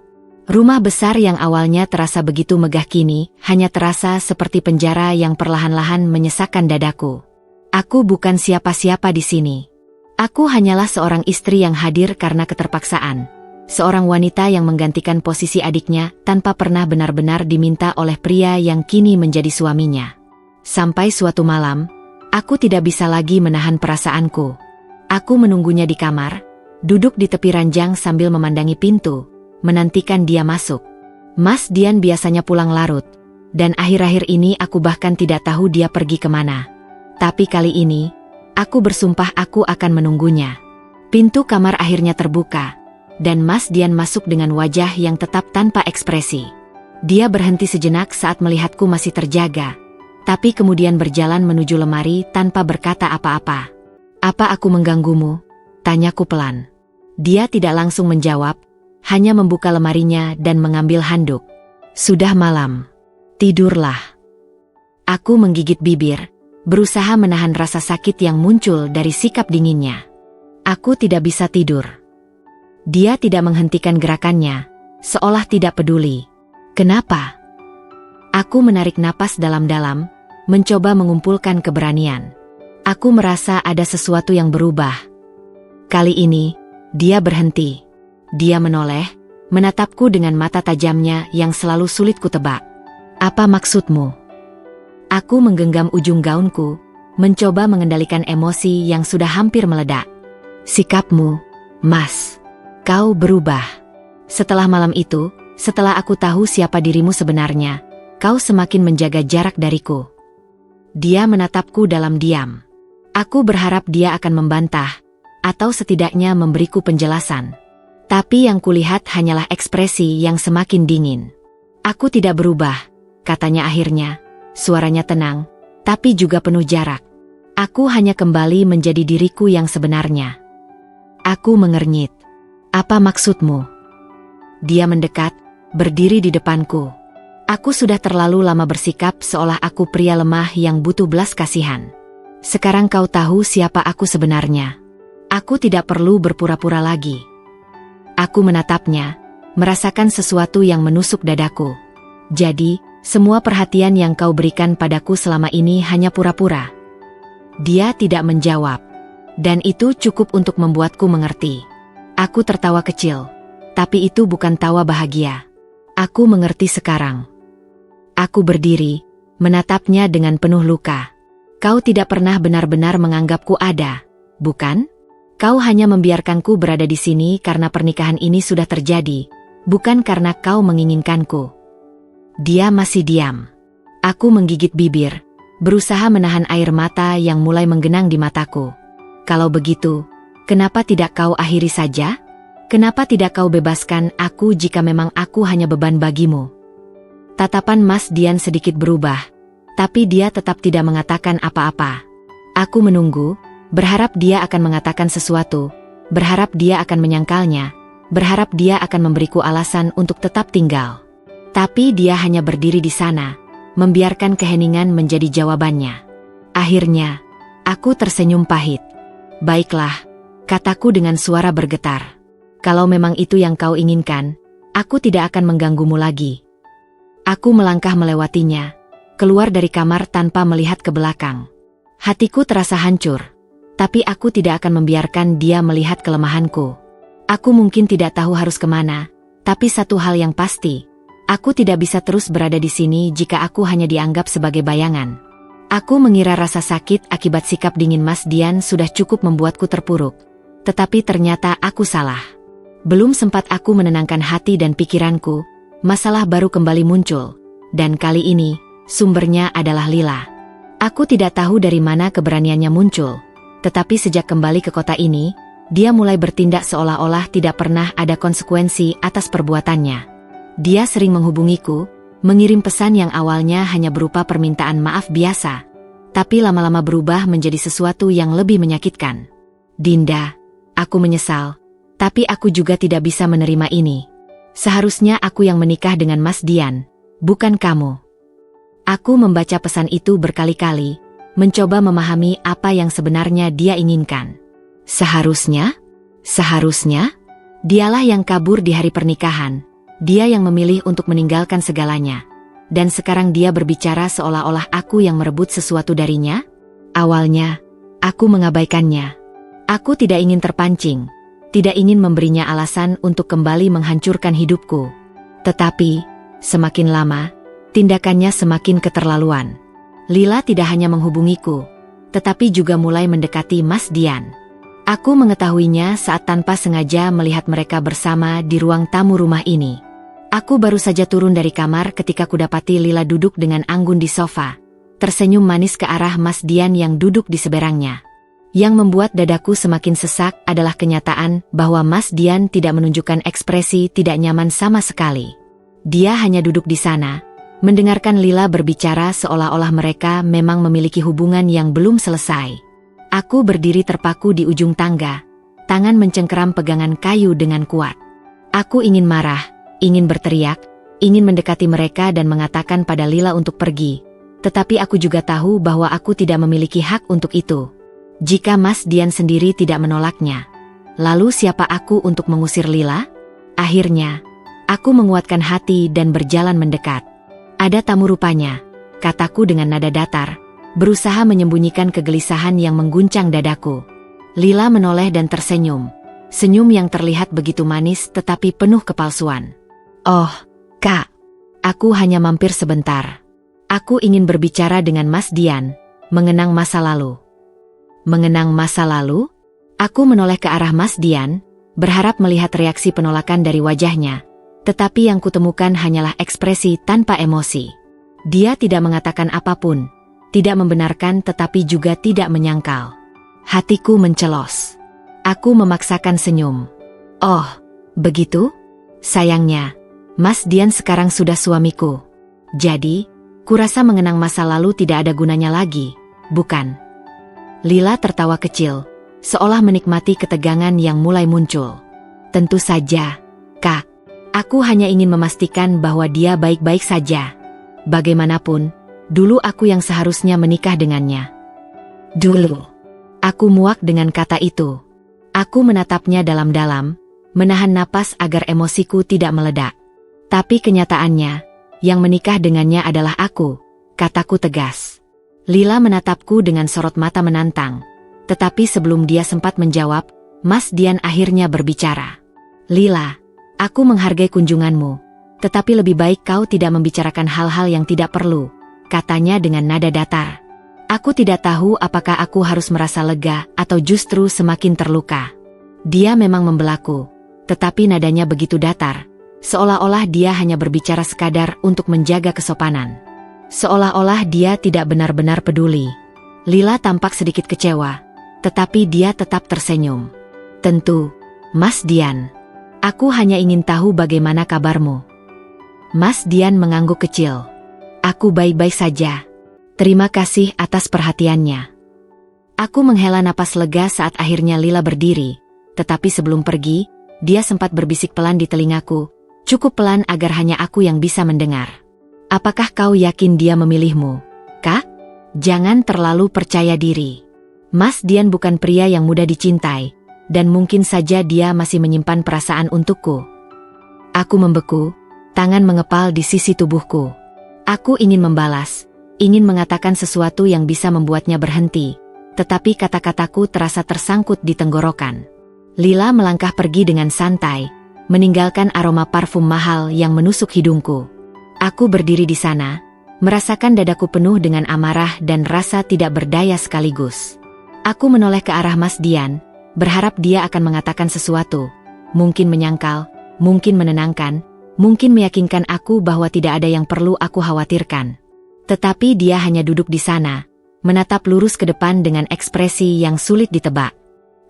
Rumah besar yang awalnya terasa begitu megah kini, hanya terasa seperti penjara yang perlahan-lahan menyesakkan dadaku. Aku bukan siapa-siapa di sini. Aku hanyalah seorang istri yang hadir karena keterpaksaan. Seorang wanita yang menggantikan posisi adiknya tanpa pernah benar-benar diminta oleh pria yang kini menjadi suaminya. Sampai suatu malam, aku tidak bisa lagi menahan perasaanku. Aku menunggunya di kamar, duduk di tepi ranjang sambil memandangi pintu, menantikan dia masuk. Mas Dian biasanya pulang larut, dan akhir-akhir ini aku bahkan tidak tahu dia pergi kemana. Tapi kali ini, aku bersumpah aku akan menunggunya. Pintu kamar akhirnya terbuka, dan Mas Dian masuk dengan wajah yang tetap tanpa ekspresi. Dia berhenti sejenak saat melihatku masih terjaga, tapi kemudian berjalan menuju lemari tanpa berkata apa-apa. Apa aku mengganggumu? Tanyaku pelan. Dia tidak langsung menjawab, hanya membuka lemarinya dan mengambil handuk. Sudah malam. Tidurlah. Aku menggigit bibir, berusaha menahan rasa sakit yang muncul dari sikap dinginnya. Aku tidak bisa tidur. Dia tidak menghentikan gerakannya, seolah tidak peduli. Kenapa? Aku menarik napas dalam-dalam, mencoba mengumpulkan keberanian. Aku merasa ada sesuatu yang berubah. Kali ini, Dia berhenti. Dia menoleh, menatapku dengan mata tajamnya yang selalu sulit kutebak. Apa maksudmu? Aku menggenggam ujung gaunku, mencoba mengendalikan emosi yang sudah hampir meledak. Sikapmu, Mas. Kau berubah. Setelah malam itu, setelah aku tahu siapa dirimu sebenarnya, kau semakin menjaga jarak dariku. Dia menatapku dalam diam. Aku berharap dia akan membantah, atau setidaknya memberiku penjelasan. Tapi yang kulihat hanyalah ekspresi yang semakin dingin. Aku tidak berubah, katanya akhirnya. Suaranya tenang, tapi juga penuh jarak. Aku hanya kembali menjadi diriku yang sebenarnya. Aku mengernyit. Apa maksudmu? Dia mendekat, berdiri di depanku. Aku sudah terlalu lama bersikap seolah aku pria lemah yang butuh belas kasihan. Sekarang kau tahu siapa aku sebenarnya. Aku tidak perlu berpura-pura lagi. Aku menatapnya, merasakan sesuatu yang menusuk dadaku. Jadi, semua perhatian yang kau berikan padaku selama ini hanya pura-pura. Dia tidak menjawab. Dan itu cukup untuk membuatku mengerti. Aku tertawa kecil. Tapi itu bukan tawa bahagia. Aku mengerti sekarang. Aku berdiri, menatapnya dengan penuh luka. Kau tidak pernah benar-benar menganggapku ada, bukan? Kau hanya membiarkanku berada di sini karena pernikahan ini sudah terjadi, bukan karena kau menginginkanku. Dia masih diam. Aku menggigit bibir, berusaha menahan air mata yang mulai menggenang di mataku. Kalau begitu, kenapa tidak kau akhiri saja? Kenapa tidak kau bebaskan aku jika memang aku hanya beban bagimu? Tatapan Mas Dian sedikit berubah, tapi dia tetap tidak mengatakan apa-apa. Aku menunggu, berharap dia akan mengatakan sesuatu, berharap dia akan menyangkalnya, berharap dia akan memberiku alasan untuk tetap tinggal. Tapi dia hanya berdiri di sana, membiarkan keheningan menjadi jawabannya. Akhirnya, aku tersenyum pahit. Baiklah, kataku dengan suara bergetar. Kalau memang itu yang kau inginkan, aku tidak akan mengganggumu lagi. Aku melangkah melewatinya, keluar dari kamar tanpa melihat ke belakang. Hatiku terasa hancur, tapi aku tidak akan membiarkan dia melihat kelemahanku. Aku mungkin tidak tahu harus kemana, tapi satu hal yang pasti, aku tidak bisa terus berada di sini jika aku hanya dianggap sebagai bayangan. Aku mengira rasa sakit akibat sikap dingin Mas Dian sudah cukup membuatku terpuruk. Tetapi ternyata aku salah. Belum sempat aku menenangkan hati dan pikiranku, masalah baru kembali muncul. Dan kali ini, sumbernya adalah Lila. Aku tidak tahu dari mana keberaniannya muncul. Tetapi sejak kembali ke kota ini, dia mulai bertindak seolah-olah tidak pernah ada konsekuensi atas perbuatannya. Dia sering menghubungiku, mengirim pesan yang awalnya hanya berupa permintaan maaf biasa, tapi lama-lama berubah menjadi sesuatu yang lebih menyakitkan. Dinda, aku menyesal, tapi aku juga tidak bisa menerima ini. Seharusnya aku yang menikah dengan Mas Dian, bukan kamu. Aku membaca pesan itu berkali-kali, mencoba memahami apa yang sebenarnya dia inginkan. Seharusnya? Dialah yang kabur di hari pernikahan. Dia yang memilih untuk meninggalkan segalanya. Dan sekarang dia berbicara seolah-olah aku yang merebut sesuatu darinya? Awalnya, aku mengabaikannya. Aku tidak ingin terpancing, tidak ingin memberinya alasan untuk kembali menghancurkan hidupku. Tetapi, semakin lama, tindakannya semakin keterlaluan. Lila tidak hanya menghubungiku, tetapi juga mulai mendekati Mas Dian. Aku mengetahuinya saat tanpa sengaja melihat mereka bersama di ruang tamu rumah ini. Aku baru saja turun dari kamar ketika kudapati Lila duduk dengan anggun di sofa, tersenyum manis ke arah Mas Dian yang duduk di seberangnya. Yang membuat dadaku semakin sesak adalah kenyataan bahwa Mas Dian tidak menunjukkan ekspresi tidak nyaman sama sekali. Dia hanya duduk di sana, mendengarkan Lila berbicara seolah-olah mereka memang memiliki hubungan yang belum selesai. Aku berdiri terpaku di ujung tangga, tangan mencengkeram pegangan kayu dengan kuat. Aku ingin marah, ingin berteriak, ingin mendekati mereka dan mengatakan pada Lila untuk pergi. Tetapi aku juga tahu bahwa aku tidak memiliki hak untuk itu. Jika Mas Dian sendiri tidak menolaknya, lalu siapa aku untuk mengusir Lila? Akhirnya, aku menguatkan hati dan berjalan mendekat. Ada tamu rupanya, kataku dengan nada datar, berusaha menyembunyikan kegelisahan yang mengguncang dadaku. Lila menoleh dan tersenyum. Senyum yang terlihat begitu manis tetapi penuh kepalsuan. "Oh, Kak. Aku hanya mampir sebentar. Aku ingin berbicara dengan Mas Dian, mengenang masa lalu." "Mengenang masa lalu?" Aku menoleh ke arah Mas Dian, berharap melihat reaksi penolakan dari wajahnya. Tetapi yang kutemukan hanyalah ekspresi tanpa emosi. Dia tidak mengatakan apapun, tidak membenarkan tetapi juga tidak menyangkal. Hatiku mencelos. Aku memaksakan senyum. "Oh, begitu? Sayangnya, Mas Dian sekarang sudah suamiku. Jadi, kurasa mengenang masa lalu tidak ada gunanya lagi, bukan?" Lila tertawa kecil, seolah menikmati ketegangan yang mulai muncul. "Tentu saja, Kak. Aku hanya ingin memastikan bahwa dia baik-baik saja. Bagaimanapun, dulu aku yang seharusnya menikah dengannya." "Dulu." Aku muak dengan kata itu. Aku menatapnya dalam-dalam, menahan napas agar emosiku tidak meledak. "Tapi kenyataannya, yang menikah dengannya adalah aku," kataku tegas. Lila menatapku dengan sorot mata menantang. Tetapi sebelum dia sempat menjawab, Mas Dian akhirnya berbicara. "Lila, aku menghargai kunjunganmu, tetapi lebih baik kau tidak membicarakan hal-hal yang tidak perlu," katanya dengan nada datar. Aku tidak tahu apakah aku harus merasa lega atau justru semakin terluka. Dia memang membelaku, tetapi nadanya begitu datar, seolah-olah dia hanya berbicara sekadar untuk menjaga kesopanan. Seolah-olah dia tidak benar-benar peduli. Lila tampak sedikit kecewa, tetapi dia tetap tersenyum. "Tentu, Mas Dian. Aku hanya ingin tahu bagaimana kabarmu." Mas Dian mengangguk kecil. "Aku baik-baik saja. Terima kasih atas perhatiannya." Aku menghela napas lega saat akhirnya Lila berdiri, tetapi sebelum pergi, dia sempat berbisik pelan di telingaku, cukup pelan agar hanya aku yang bisa mendengar. "Apakah kau yakin dia memilihmu, Kak? Jangan terlalu percaya diri. Mas Dian bukan pria yang mudah dicintai, dan mungkin saja dia masih menyimpan perasaan untukku." Aku membeku, tangan mengepal di sisi tubuhku. Aku ingin membalas, ingin mengatakan sesuatu yang bisa membuatnya berhenti, tetapi kata-kataku terasa tersangkut di tenggorokan. Lila melangkah pergi dengan santai, meninggalkan aroma parfum mahal yang menusuk hidungku. Aku berdiri di sana, merasakan dadaku penuh dengan amarah dan rasa tidak berdaya sekaligus. Aku menoleh ke arah Mas Dian, berharap dia akan mengatakan sesuatu, mungkin menyangkal, mungkin menenangkan, mungkin meyakinkan aku bahwa tidak ada yang perlu aku khawatirkan. Tetapi dia hanya duduk di sana, menatap lurus ke depan dengan ekspresi yang sulit ditebak.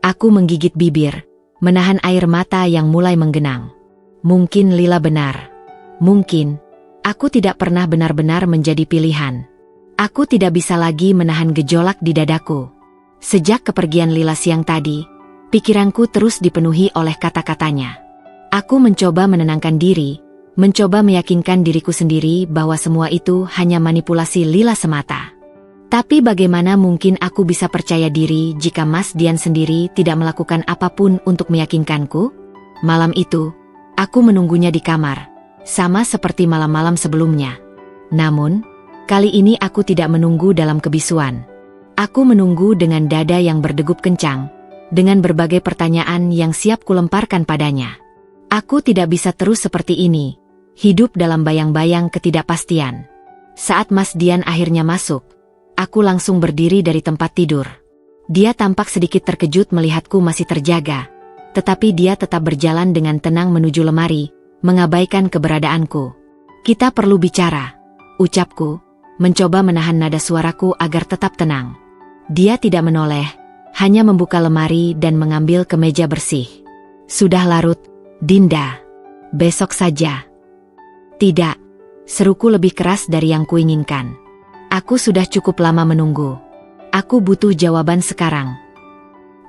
Aku menggigit bibir, menahan air mata yang mulai menggenang. Mungkin Lila benar. Mungkin aku tidak pernah benar-benar menjadi pilihan. Aku tidak bisa lagi menahan gejolak di dadaku. Sejak kepergian Lila siang tadi, pikiranku terus dipenuhi oleh kata-katanya. Aku mencoba menenangkan diri, mencoba meyakinkan diriku sendiri bahwa semua itu hanya manipulasi Lila semata. Tapi bagaimana mungkin aku bisa percaya diri jika Mas Dian sendiri tidak melakukan apapun untuk meyakinkanku? Malam itu, aku menunggunya di kamar, sama seperti malam-malam sebelumnya. Namun, kali ini aku tidak menunggu dalam kebisuan. Aku menunggu dengan dada yang berdegup kencang, dengan berbagai pertanyaan yang siap kulemparkan padanya. Aku tidak bisa terus seperti ini, hidup dalam bayang-bayang ketidakpastian. Saat Mas Dian akhirnya masuk, aku langsung berdiri dari tempat tidur. Dia tampak sedikit terkejut melihatku masih terjaga, tetapi dia tetap berjalan dengan tenang menuju lemari, mengabaikan keberadaanku. "Kita perlu bicara," ucapku, mencoba menahan nada suaraku agar tetap tenang. Dia tidak menoleh, hanya membuka lemari dan mengambil kemeja bersih. "Sudah larut, Dinda. Besok saja." "Tidak," seruku lebih keras dari yang kuinginkan. "Aku sudah cukup lama menunggu. Aku butuh jawaban sekarang."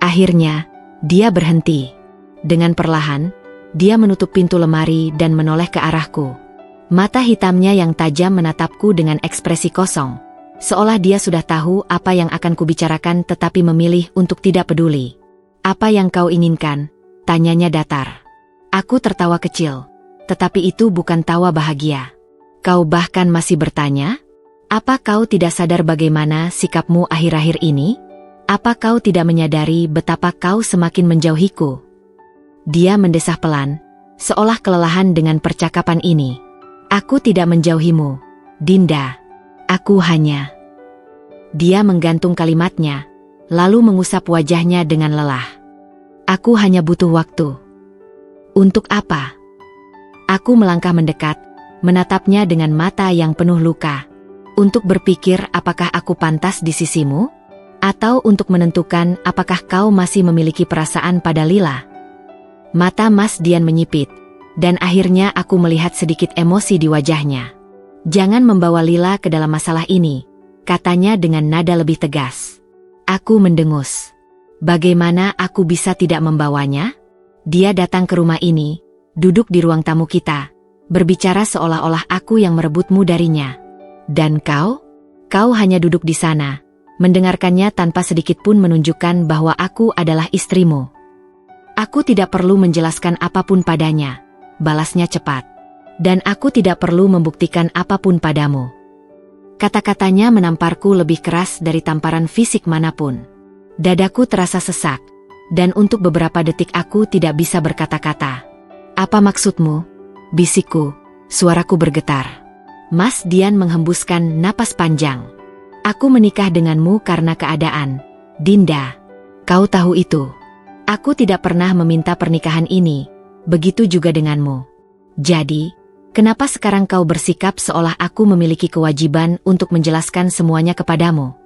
Akhirnya, dia berhenti. Dengan perlahan, dia menutup pintu lemari dan menoleh ke arahku. Mata hitamnya yang tajam menatapku dengan ekspresi kosong, seolah dia sudah tahu apa yang akan kubicarakan tetapi memilih untuk tidak peduli. "Apa yang kau inginkan?" tanyanya datar. Aku tertawa kecil, tetapi itu bukan tawa bahagia. "Kau bahkan masih bertanya? Apa kau tidak sadar bagaimana sikapmu akhir-akhir ini? Apa kau tidak menyadari betapa kau semakin menjauhiku?" Dia mendesah pelan, seolah kelelahan dengan percakapan ini. Aku tidak menjauhimu, Dinda. Aku hanya... Dia menggantung kalimatnya, lalu mengusap wajahnya dengan lelah. Aku hanya butuh waktu. Untuk apa? Aku melangkah mendekat, menatapnya dengan mata yang penuh luka. Untuk berpikir apakah aku pantas di sisimu? Atau untuk menentukan apakah kau masih memiliki perasaan pada Lila? Mata Mas Dian menyipit, dan akhirnya aku melihat sedikit emosi di wajahnya. Jangan membawa Lila ke dalam masalah ini, katanya dengan nada lebih tegas. Aku mendengus. Bagaimana aku bisa tidak membawanya? Dia datang ke rumah ini, duduk di ruang tamu kita, berbicara seolah-olah aku yang merebutmu darinya. Dan kau? Kau hanya duduk di sana, mendengarkannya tanpa sedikit pun menunjukkan bahwa aku adalah istrimu. Aku tidak perlu menjelaskan apapun padanya, balasnya cepat. Dan aku tidak perlu membuktikan apapun padamu. Kata-katanya menamparku lebih keras dari tamparan fisik manapun. Dadaku terasa sesak, dan untuk beberapa detik aku tidak bisa berkata-kata. Apa maksudmu? Bisikku, suaraku bergetar. Mas Dian menghembuskan napas panjang. Aku menikah denganmu karena keadaan, Dinda. Kau tahu itu. Aku tidak pernah meminta pernikahan ini, begitu juga denganmu. Jadi, kenapa sekarang kau bersikap seolah aku memiliki kewajiban untuk menjelaskan semuanya kepadamu?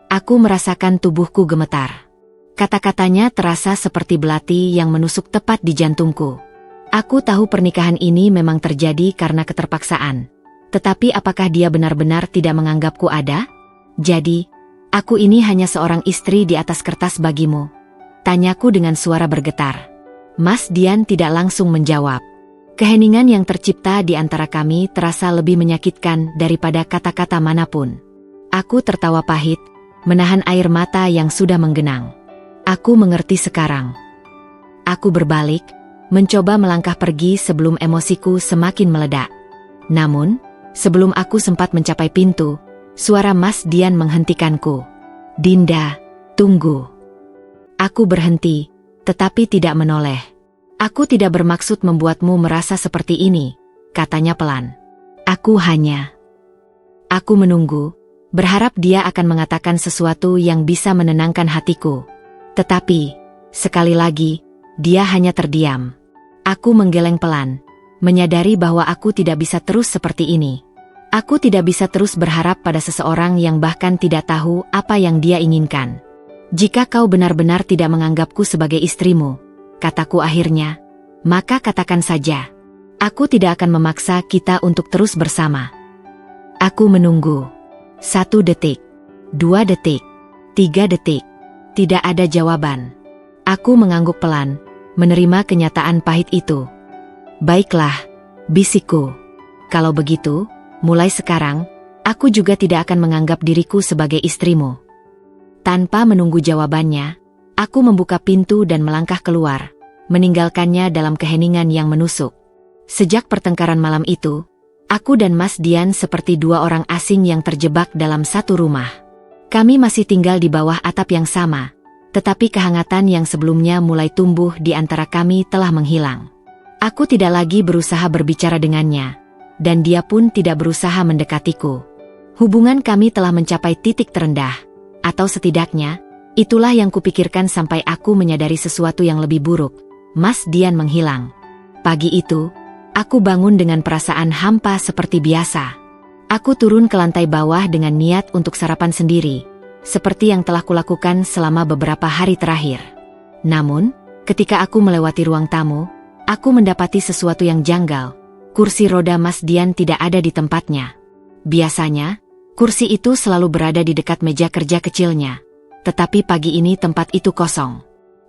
Aku merasakan tubuhku gemetar. Kata-katanya terasa seperti belati yang menusuk tepat di jantungku. Aku tahu pernikahan ini memang terjadi karena keterpaksaan. Tetapi apakah dia benar-benar tidak menganggapku ada? Jadi, aku ini hanya seorang istri di atas kertas bagimu. Tanyaku dengan suara bergetar. Mas Dian tidak langsung menjawab. Keheningan yang tercipta di antara kami terasa lebih menyakitkan daripada kata-kata manapun. Aku tertawa pahit, menahan air mata yang sudah menggenang. Aku mengerti sekarang. Aku berbalik, mencoba melangkah pergi sebelum emosiku semakin meledak. Namun, sebelum aku sempat mencapai pintu, suara Mas Dian menghentikanku. Dinda, tunggu. Aku berhenti, tetapi tidak menoleh. Aku tidak bermaksud membuatmu merasa seperti ini, katanya pelan. Aku menunggu, berharap dia akan mengatakan sesuatu yang bisa menenangkan hatiku. Tetapi, sekali lagi, dia hanya terdiam. Aku menggeleng pelan, menyadari bahwa aku tidak bisa terus seperti ini. Aku tidak bisa terus berharap pada seseorang yang bahkan tidak tahu apa yang dia inginkan. Jika kau benar-benar tidak menganggapku sebagai istrimu, kataku akhirnya, maka katakan saja. Aku tidak akan memaksa kita untuk terus bersama. Aku menunggu. 1 detik, 2 detik, 3 detik. Tidak ada jawaban. Aku mengangguk pelan, menerima kenyataan pahit itu. Baiklah, bisikku. Kalau begitu, mulai sekarang, aku juga tidak akan menganggap diriku sebagai istrimu. Tanpa menunggu jawabannya, aku membuka pintu dan melangkah keluar, meninggalkannya dalam keheningan yang menusuk. Sejak pertengkaran malam itu, aku dan Mas Dian seperti dua orang asing yang terjebak dalam satu rumah. Kami masih tinggal di bawah atap yang sama, tetapi kehangatan yang sebelumnya mulai tumbuh di antara kami telah menghilang. Aku tidak lagi berusaha berbicara dengannya, dan dia pun tidak berusaha mendekatiku. Hubungan kami telah mencapai titik terendah, atau setidaknya, itulah yang kupikirkan sampai aku menyadari sesuatu yang lebih buruk. Mas Dian menghilang. Pagi itu, aku bangun dengan perasaan hampa seperti biasa. Aku turun ke lantai bawah dengan niat untuk sarapan sendiri, seperti yang telah kulakukan selama beberapa hari terakhir. Namun, ketika aku melewati ruang tamu, aku mendapati sesuatu yang janggal. Kursi roda Mas Dian tidak ada di tempatnya. Biasanya, kursi itu selalu berada di dekat meja kerja kecilnya. Tetapi pagi ini tempat itu kosong.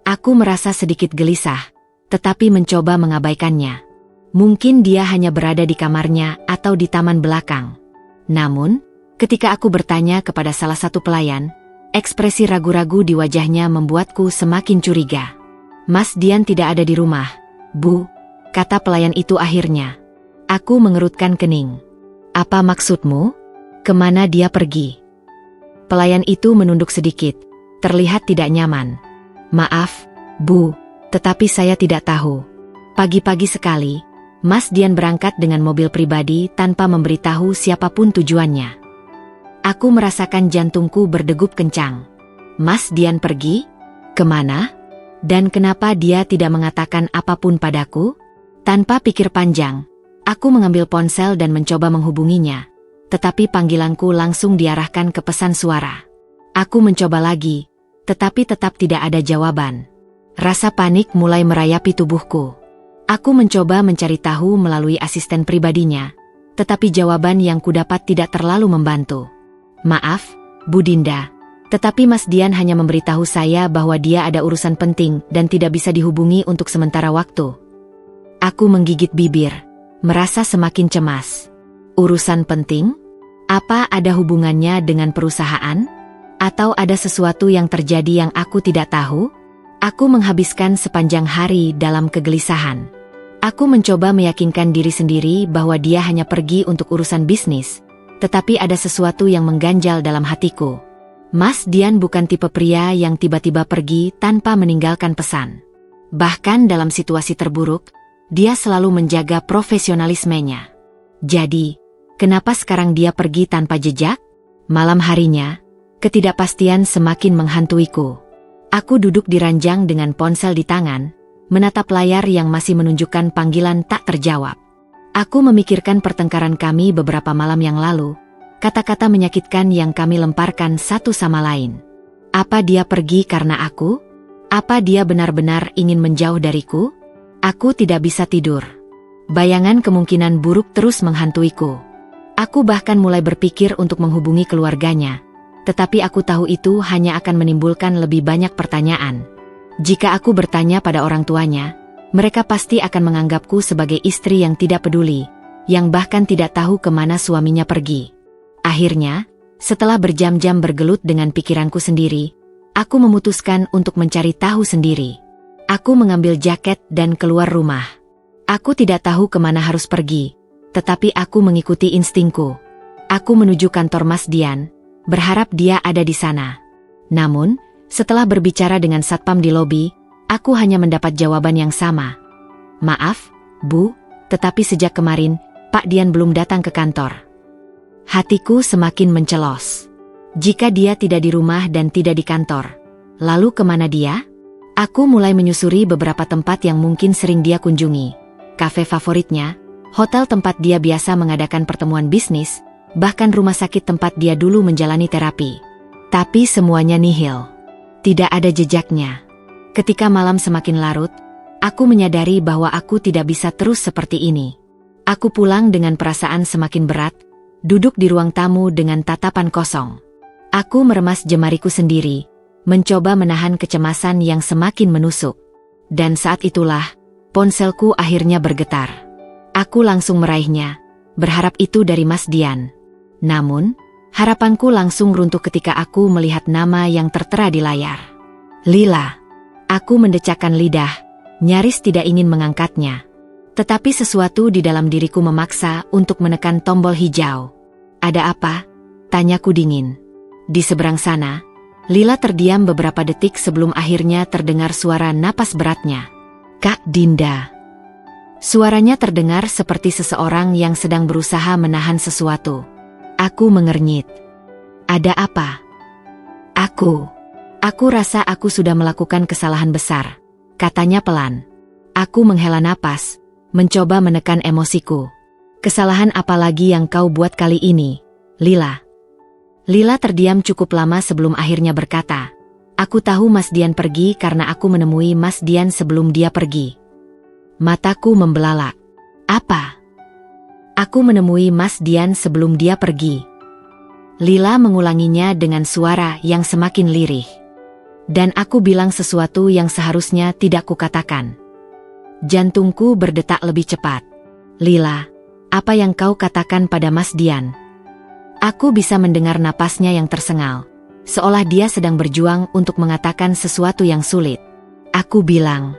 Aku merasa sedikit gelisah, tetapi mencoba mengabaikannya. Mungkin dia hanya berada di kamarnya atau di taman belakang. Namun, ketika aku bertanya kepada salah satu pelayan, ekspresi ragu-ragu di wajahnya membuatku semakin curiga. Mas Dian tidak ada di rumah, Bu, kata pelayan itu akhirnya. Aku mengerutkan kening. Apa maksudmu? Kemana dia pergi? Pelayan itu menunduk sedikit, terlihat tidak nyaman. Maaf, Bu, Tetapi saya tidak tahu. Pagi-pagi sekali, Mas Dian berangkat dengan mobil pribadi tanpa memberitahu siapapun tujuannya. Aku merasakan jantungku berdegup kencang. Mas Dian pergi? Kemana? Dan kenapa dia tidak mengatakan apapun padaku? Tanpa pikir panjang, aku mengambil ponsel dan mencoba menghubunginya. Tetapi panggilanku langsung diarahkan ke pesan suara. Aku mencoba lagi, tetapi tetap tidak ada jawaban. Rasa panik mulai merayapi tubuhku. Aku mencoba mencari tahu melalui asisten pribadinya, tetapi jawaban yang kudapat tidak terlalu membantu. Maaf, Bu Dinda, tetapi Mas Dian hanya memberitahu saya bahwa dia ada urusan penting dan tidak bisa dihubungi untuk sementara waktu. Aku menggigit bibir, merasa semakin cemas. Urusan penting? Apa ada hubungannya dengan perusahaan? Atau ada sesuatu yang terjadi yang aku tidak tahu? Aku menghabiskan sepanjang hari dalam kegelisahan. Aku mencoba meyakinkan diri sendiri bahwa dia hanya pergi untuk urusan bisnis, tetapi ada sesuatu yang mengganjal dalam hatiku. Mas Dian bukan tipe pria yang tiba-tiba pergi tanpa meninggalkan pesan. Bahkan dalam situasi terburuk, dia selalu menjaga profesionalismenya. Jadi, kenapa sekarang dia pergi tanpa jejak? Malam harinya, ketidakpastian semakin menghantuiku. Aku duduk di ranjang dengan ponsel di tangan, menatap layar yang masih menunjukkan panggilan tak terjawab. Aku memikirkan pertengkaran kami beberapa malam yang lalu, kata-kata menyakitkan yang kami lemparkan satu sama lain. Apa dia pergi karena aku? Apa dia benar-benar ingin menjauh dariku? Aku tidak bisa tidur. Bayangan kemungkinan buruk terus menghantuiku. Aku bahkan mulai berpikir untuk menghubungi keluarganya, tetapi aku tahu itu hanya akan menimbulkan lebih banyak pertanyaan. Jika aku bertanya pada orang tuanya, mereka pasti akan menganggapku sebagai istri yang tidak peduli, yang bahkan tidak tahu kemana suaminya pergi. Akhirnya, setelah berjam-jam bergelut dengan pikiranku sendiri, aku memutuskan untuk mencari tahu sendiri. Aku mengambil jaket dan keluar rumah. Aku tidak tahu kemana harus pergi, tetapi aku mengikuti instingku. Aku menuju kantor Mas Dian, berharap dia ada di sana. Namun, setelah berbicara dengan satpam di lobi, aku hanya mendapat jawaban yang sama. Maaf, Bu, tetapi sejak kemarin, Pak Dian belum datang ke kantor. Hatiku semakin mencelos. Jika dia tidak di rumah dan tidak di kantor, lalu kemana dia? Aku mulai menyusuri beberapa tempat yang mungkin sering dia kunjungi. Kafe favoritnya, hotel tempat dia biasa mengadakan pertemuan bisnis, bahkan rumah sakit tempat dia dulu menjalani terapi. Tapi semuanya nihil. Tidak ada jejaknya. Ketika malam semakin larut, aku menyadari bahwa aku tidak bisa terus seperti ini. Aku pulang dengan perasaan semakin berat, duduk di ruang tamu dengan tatapan kosong. Aku meremas jemariku sendiri, mencoba menahan kecemasan yang semakin menusuk. Dan saat itulah, ponselku akhirnya bergetar. Aku langsung meraihnya, berharap itu dari Mas Dian. Namun, harapanku langsung runtuh ketika aku melihat nama yang tertera di layar. Lila. Aku mendecakkan lidah, nyaris tidak ingin mengangkatnya. Tetapi sesuatu di dalam diriku memaksa untuk menekan tombol hijau. Ada apa? Tanyaku dingin. Di seberang sana, Lila terdiam beberapa detik sebelum akhirnya terdengar suara napas beratnya. Kak Dinda. Suaranya terdengar seperti seseorang yang sedang berusaha menahan sesuatu. Aku mengernyit. Ada apa? Aku rasa aku sudah melakukan kesalahan besar, katanya pelan. Aku menghela napas, mencoba menekan emosiku. Kesalahan apa lagi yang kau buat kali ini, Lila? Lila terdiam cukup lama sebelum akhirnya berkata, aku tahu Mas Dian pergi karena aku menemui Mas Dian sebelum dia pergi. Mataku membelalak. Apa? Aku menemui Mas Dian sebelum dia pergi. Lila mengulanginya dengan suara yang semakin lirih. Dan aku bilang sesuatu yang seharusnya tidak kukatakan. Jantungku berdetak lebih cepat. Lila, apa yang kau katakan pada Mas Dian? Aku bisa mendengar napasnya yang tersengal, seolah dia sedang berjuang untuk mengatakan sesuatu yang sulit. Aku bilang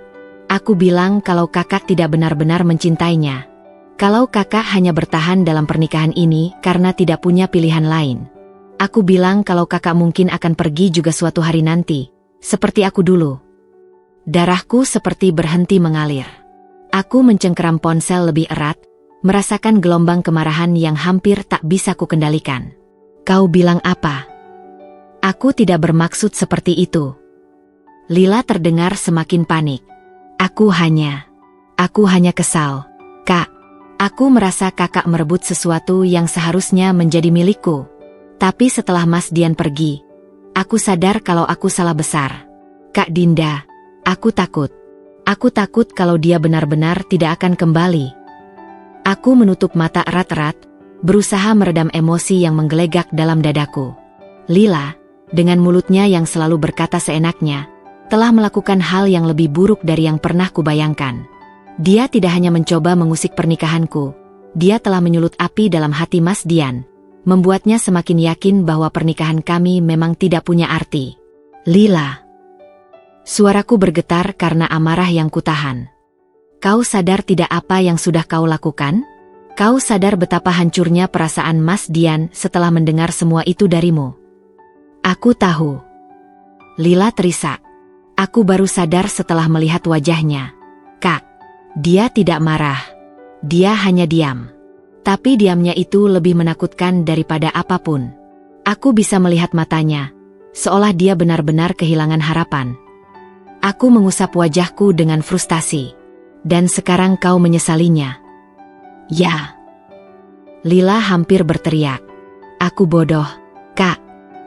kalau kakak tidak benar-benar mencintainya. Kalau kakak hanya bertahan dalam pernikahan ini karena tidak punya pilihan lain. Aku bilang kalau kakak mungkin akan pergi juga suatu hari nanti, seperti aku dulu. Darahku seperti berhenti mengalir. Aku mencengkeram ponsel lebih erat, merasakan gelombang kemarahan yang hampir tak bisa kukendalikan. Kau bilang apa? Aku tidak bermaksud seperti itu. Lila terdengar semakin panik. Aku hanya kesal. Kak, aku merasa kakak merebut sesuatu yang seharusnya menjadi milikku. Tapi setelah Mas Dian pergi, aku sadar kalau aku salah besar. Kak Dinda, aku takut. Aku takut kalau dia benar-benar tidak akan kembali. Aku menutup mata erat-erat, berusaha meredam emosi yang menggelegak dalam dadaku. Lila, dengan mulutnya yang selalu berkata seenaknya, telah melakukan hal yang lebih buruk dari yang pernah kubayangkan. Dia tidak hanya mencoba mengusik pernikahanku, dia telah menyulut api dalam hati Mas Dian, membuatnya semakin yakin bahwa pernikahan kami memang tidak punya arti. Lila. Suaraku bergetar karena amarah yang kutahan. Kau sadar tidak apa yang sudah kau lakukan? Kau sadar betapa hancurnya perasaan Mas Dian setelah mendengar semua itu darimu? Aku tahu. Lila terisak. Aku baru sadar setelah melihat wajahnya. Kak, dia tidak marah. Dia hanya diam. Tapi diamnya itu lebih menakutkan daripada apapun. Aku bisa melihat matanya, seolah dia benar-benar kehilangan harapan. Aku mengusap wajahku dengan frustasi. Dan sekarang kau menyesalinya. Ya. Lila hampir berteriak. Aku bodoh, Kak.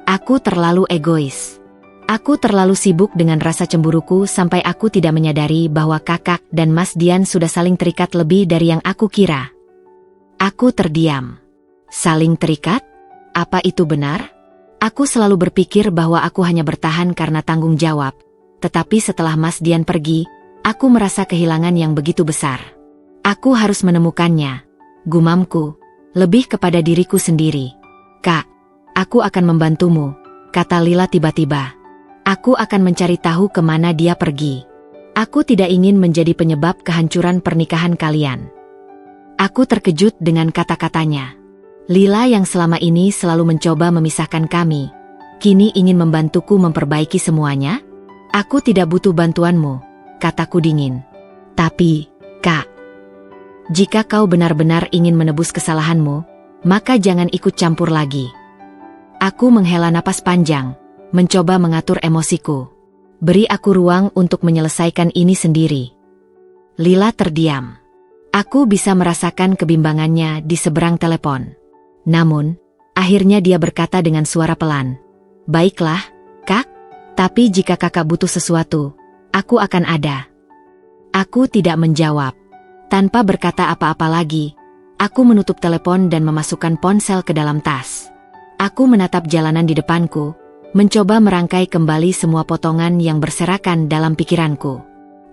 Aku terlalu egois. Aku terlalu sibuk dengan rasa cemburuku sampai aku tidak menyadari bahwa kakak dan Mas Dian sudah saling terikat lebih dari yang aku kira. Aku terdiam. Saling terikat? Apa itu benar? Aku selalu berpikir bahwa aku hanya bertahan karena tanggung jawab. Tetapi setelah Mas Dian pergi, aku merasa kehilangan yang begitu besar. Aku harus menemukannya. Gumamku, lebih kepada diriku sendiri. Kak, aku akan membantumu, kata Lila tiba-tiba. Aku akan mencari tahu kemana dia pergi. Aku tidak ingin menjadi penyebab kehancuran pernikahan kalian. Aku terkejut dengan kata-katanya. Lila yang selama ini selalu mencoba memisahkan kami, kini ingin membantuku memperbaiki semuanya? Aku tidak butuh bantuanmu, kataku dingin. Tapi, Kak, jika kau benar-benar ingin menebus kesalahanmu, maka jangan ikut campur lagi. Aku menghela napas panjang, mencoba mengatur emosiku. Beri aku ruang untuk menyelesaikan ini sendiri. Lila terdiam. Aku bisa merasakan kebimbangannya di seberang telepon. Namun, akhirnya dia berkata dengan suara pelan. Baiklah, Kak. Tapi jika kakak butuh sesuatu, aku akan ada. Aku tidak menjawab. Tanpa berkata apa-apa lagi, aku menutup telepon dan memasukkan ponsel ke dalam tas. Aku menatap jalanan di depanku, mencoba merangkai kembali semua potongan yang berserakan dalam pikiranku.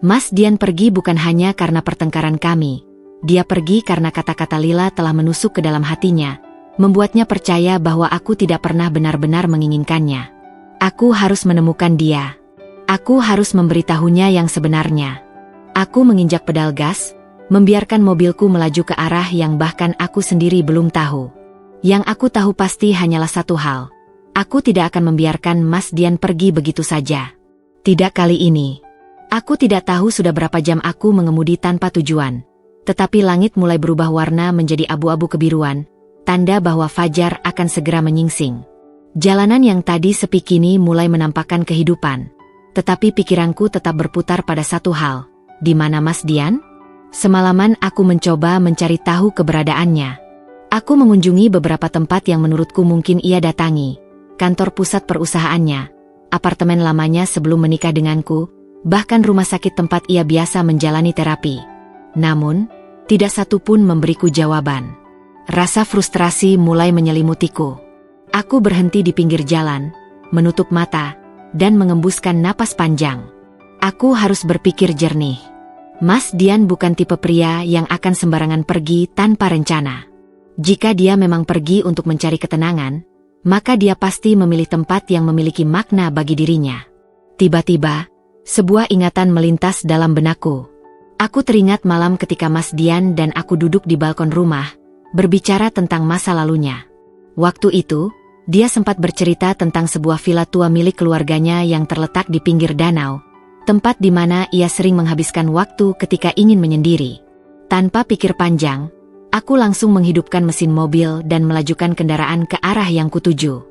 Mas Dian pergi bukan hanya karena pertengkaran kami. Dia pergi karena kata-kata Lila telah menusuk ke dalam hatinya, membuatnya percaya bahwa aku tidak pernah benar-benar menginginkannya. Aku harus menemukan dia. Aku harus memberitahunya yang sebenarnya. Aku menginjak pedal gas, membiarkan mobilku melaju ke arah yang bahkan aku sendiri belum tahu. Yang aku tahu pasti hanyalah satu hal. Aku tidak akan membiarkan Mas Dian pergi begitu saja. Tidak kali ini. Aku tidak tahu sudah berapa jam aku mengemudi tanpa tujuan. Tetapi langit mulai berubah warna menjadi abu-abu kebiruan, tanda bahwa fajar akan segera menyingsing. Jalanan yang tadi sepi kini mulai menampakkan kehidupan. Tetapi pikiranku tetap berputar pada satu hal. Di mana Mas Dian? Semalaman aku mencoba mencari tahu keberadaannya. Aku mengunjungi beberapa tempat yang menurutku mungkin ia datangi. Kantor pusat perusahaannya, apartemen lamanya sebelum menikah denganku, bahkan rumah sakit tempat ia biasa menjalani terapi. Namun, tidak satu pun memberiku jawaban. Rasa frustrasi mulai menyelimutiku. Aku berhenti di pinggir jalan, menutup mata, dan mengembuskan napas panjang. Aku harus berpikir jernih. Mas Dian bukan tipe pria yang akan sembarangan pergi tanpa rencana. Jika dia memang pergi untuk mencari ketenangan, maka dia pasti memilih tempat yang memiliki makna bagi dirinya. Tiba-tiba, sebuah ingatan melintas dalam benakku. Aku teringat malam ketika Mas Dian dan aku duduk di balkon rumah, berbicara tentang masa lalunya. Waktu itu, dia sempat bercerita tentang sebuah villa tua milik keluarganya yang terletak di pinggir danau, tempat di mana ia sering menghabiskan waktu ketika ingin menyendiri. Tanpa pikir panjang, aku langsung menghidupkan mesin mobil dan melajukan kendaraan ke arah yang kutuju.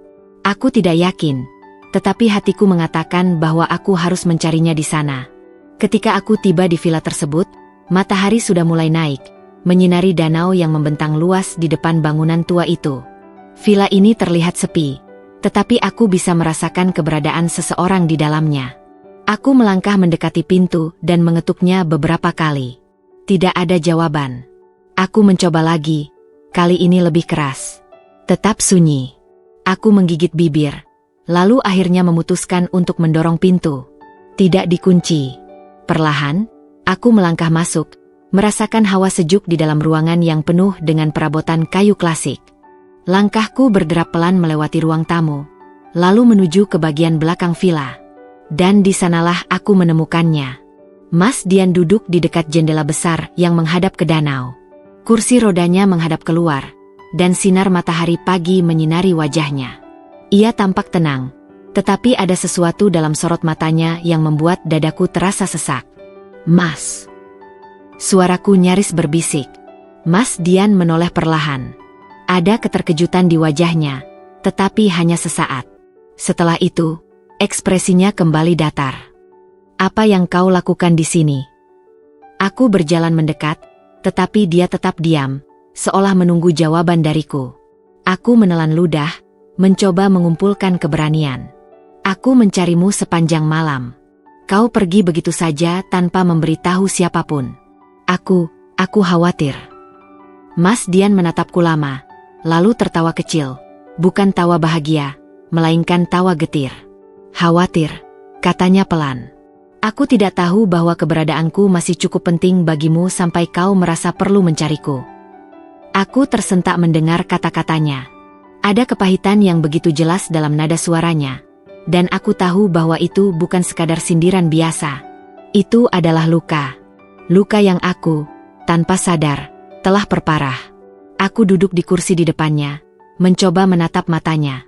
Aku tidak yakin, tetapi hatiku mengatakan bahwa aku harus mencarinya di sana. Ketika aku tiba di villa tersebut, matahari sudah mulai naik, menyinari danau yang membentang luas di depan bangunan tua itu. Villa ini terlihat sepi, tetapi aku bisa merasakan keberadaan seseorang di dalamnya. Aku melangkah mendekati pintu dan mengetuknya beberapa kali. Tidak ada jawaban. Aku mencoba lagi, kali ini lebih keras. Tetap sunyi. Aku menggigit bibir, lalu akhirnya memutuskan untuk mendorong pintu. Tidak dikunci. Perlahan, aku melangkah masuk, merasakan hawa sejuk di dalam ruangan yang penuh dengan perabotan kayu klasik. Langkahku berderap pelan melewati ruang tamu, lalu menuju ke bagian belakang villa. Dan di sanalah aku menemukannya. Mas Dian duduk di dekat jendela besar yang menghadap ke danau. Kursi rodanya menghadap keluar, dan sinar matahari pagi menyinari wajahnya. Ia tampak tenang, tetapi ada sesuatu dalam sorot matanya yang membuat dadaku terasa sesak. Mas. Suaraku nyaris berbisik. Mas Dian menoleh perlahan. Ada keterkejutan di wajahnya, tetapi hanya sesaat. Setelah itu, ekspresinya kembali datar. Apa yang kau lakukan di sini? Aku berjalan mendekat, tetapi dia tetap diam, seolah menunggu jawaban dariku. Aku menelan ludah, mencoba mengumpulkan keberanian. Aku mencarimu sepanjang malam. Kau pergi begitu saja tanpa memberitahu siapapun. Aku khawatir. Mas Dian menatapku lama, lalu tertawa kecil. Bukan tawa bahagia, melainkan tawa getir. Khawatir, katanya pelan. Aku tidak tahu bahwa keberadaanku masih cukup penting bagimu sampai kau merasa perlu mencariku. Aku tersentak mendengar kata-katanya. Ada kepahitan yang begitu jelas dalam nada suaranya. Dan aku tahu bahwa itu bukan sekadar sindiran biasa. Itu adalah luka. Luka yang aku, tanpa sadar, telah perparah. Aku duduk di kursi di depannya, mencoba menatap matanya.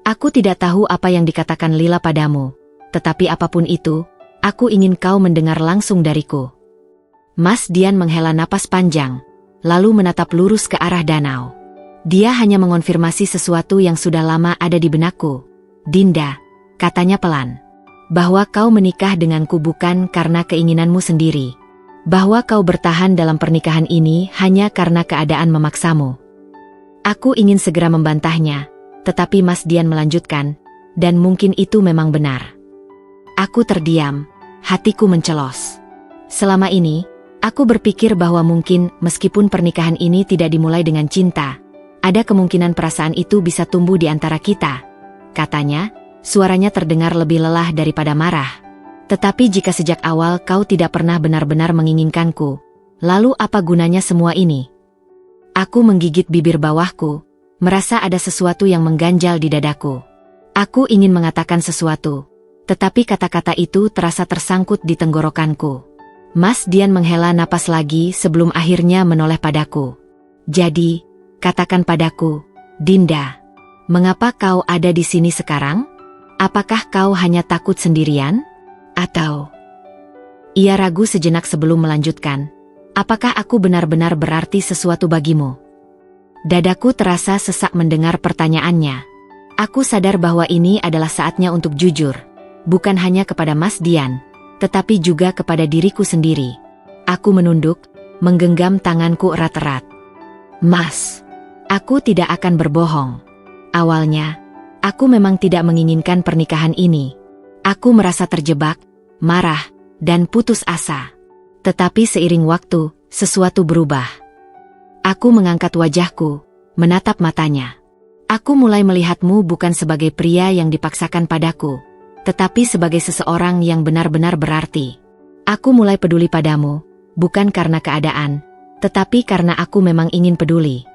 Aku tidak tahu apa yang dikatakan Lila padamu, tetapi apapun itu, aku ingin kau mendengar langsung dariku. Mas Dian menghela napas panjang, lalu menatap lurus ke arah danau. Dia hanya mengonfirmasi sesuatu yang sudah lama ada di benakku. Dinda, katanya pelan, bahwa kau menikah denganku bukan karena keinginanmu sendiri. Bahwa kau bertahan dalam pernikahan ini hanya karena keadaan memaksamu. Aku ingin segera membantahnya, tetapi Mas Dian melanjutkan, dan mungkin itu memang benar. Aku terdiam, hatiku mencelos. Selama ini, aku berpikir bahwa mungkin meskipun pernikahan ini tidak dimulai dengan cinta, ada kemungkinan perasaan itu bisa tumbuh di antara kita. Katanya, suaranya terdengar lebih lelah daripada marah. Tetapi jika sejak awal kau tidak pernah benar-benar menginginkanku, lalu apa gunanya semua ini? Aku menggigit bibir bawahku, merasa ada sesuatu yang mengganjal di dadaku. Aku ingin mengatakan sesuatu, tetapi kata-kata itu terasa tersangkut di tenggorokanku. Mas Dian menghela napas lagi sebelum akhirnya menoleh padaku. Jadi, katakan padaku, Dinda, mengapa kau ada di sini sekarang? Apakah kau hanya takut sendirian? Atau... Ia ragu sejenak sebelum melanjutkan. Apakah aku benar-benar berarti sesuatu bagimu? Dadaku terasa sesak mendengar pertanyaannya. Aku sadar bahwa ini adalah saatnya untuk jujur. Bukan hanya kepada Mas Dian, tetapi juga kepada diriku sendiri. Aku menunduk, menggenggam tanganku erat-erat. Mas, aku tidak akan berbohong. Awalnya, aku memang tidak menginginkan pernikahan ini. Aku merasa terjebak, marah, dan putus asa. Tetapi seiring waktu, sesuatu berubah. Aku mengangkat wajahku, menatap matanya. Aku mulai melihatmu bukan sebagai pria yang dipaksakan padaku, tetapi sebagai seseorang yang benar-benar berarti. Aku mulai peduli padamu, bukan karena keadaan, tetapi karena aku memang ingin peduli.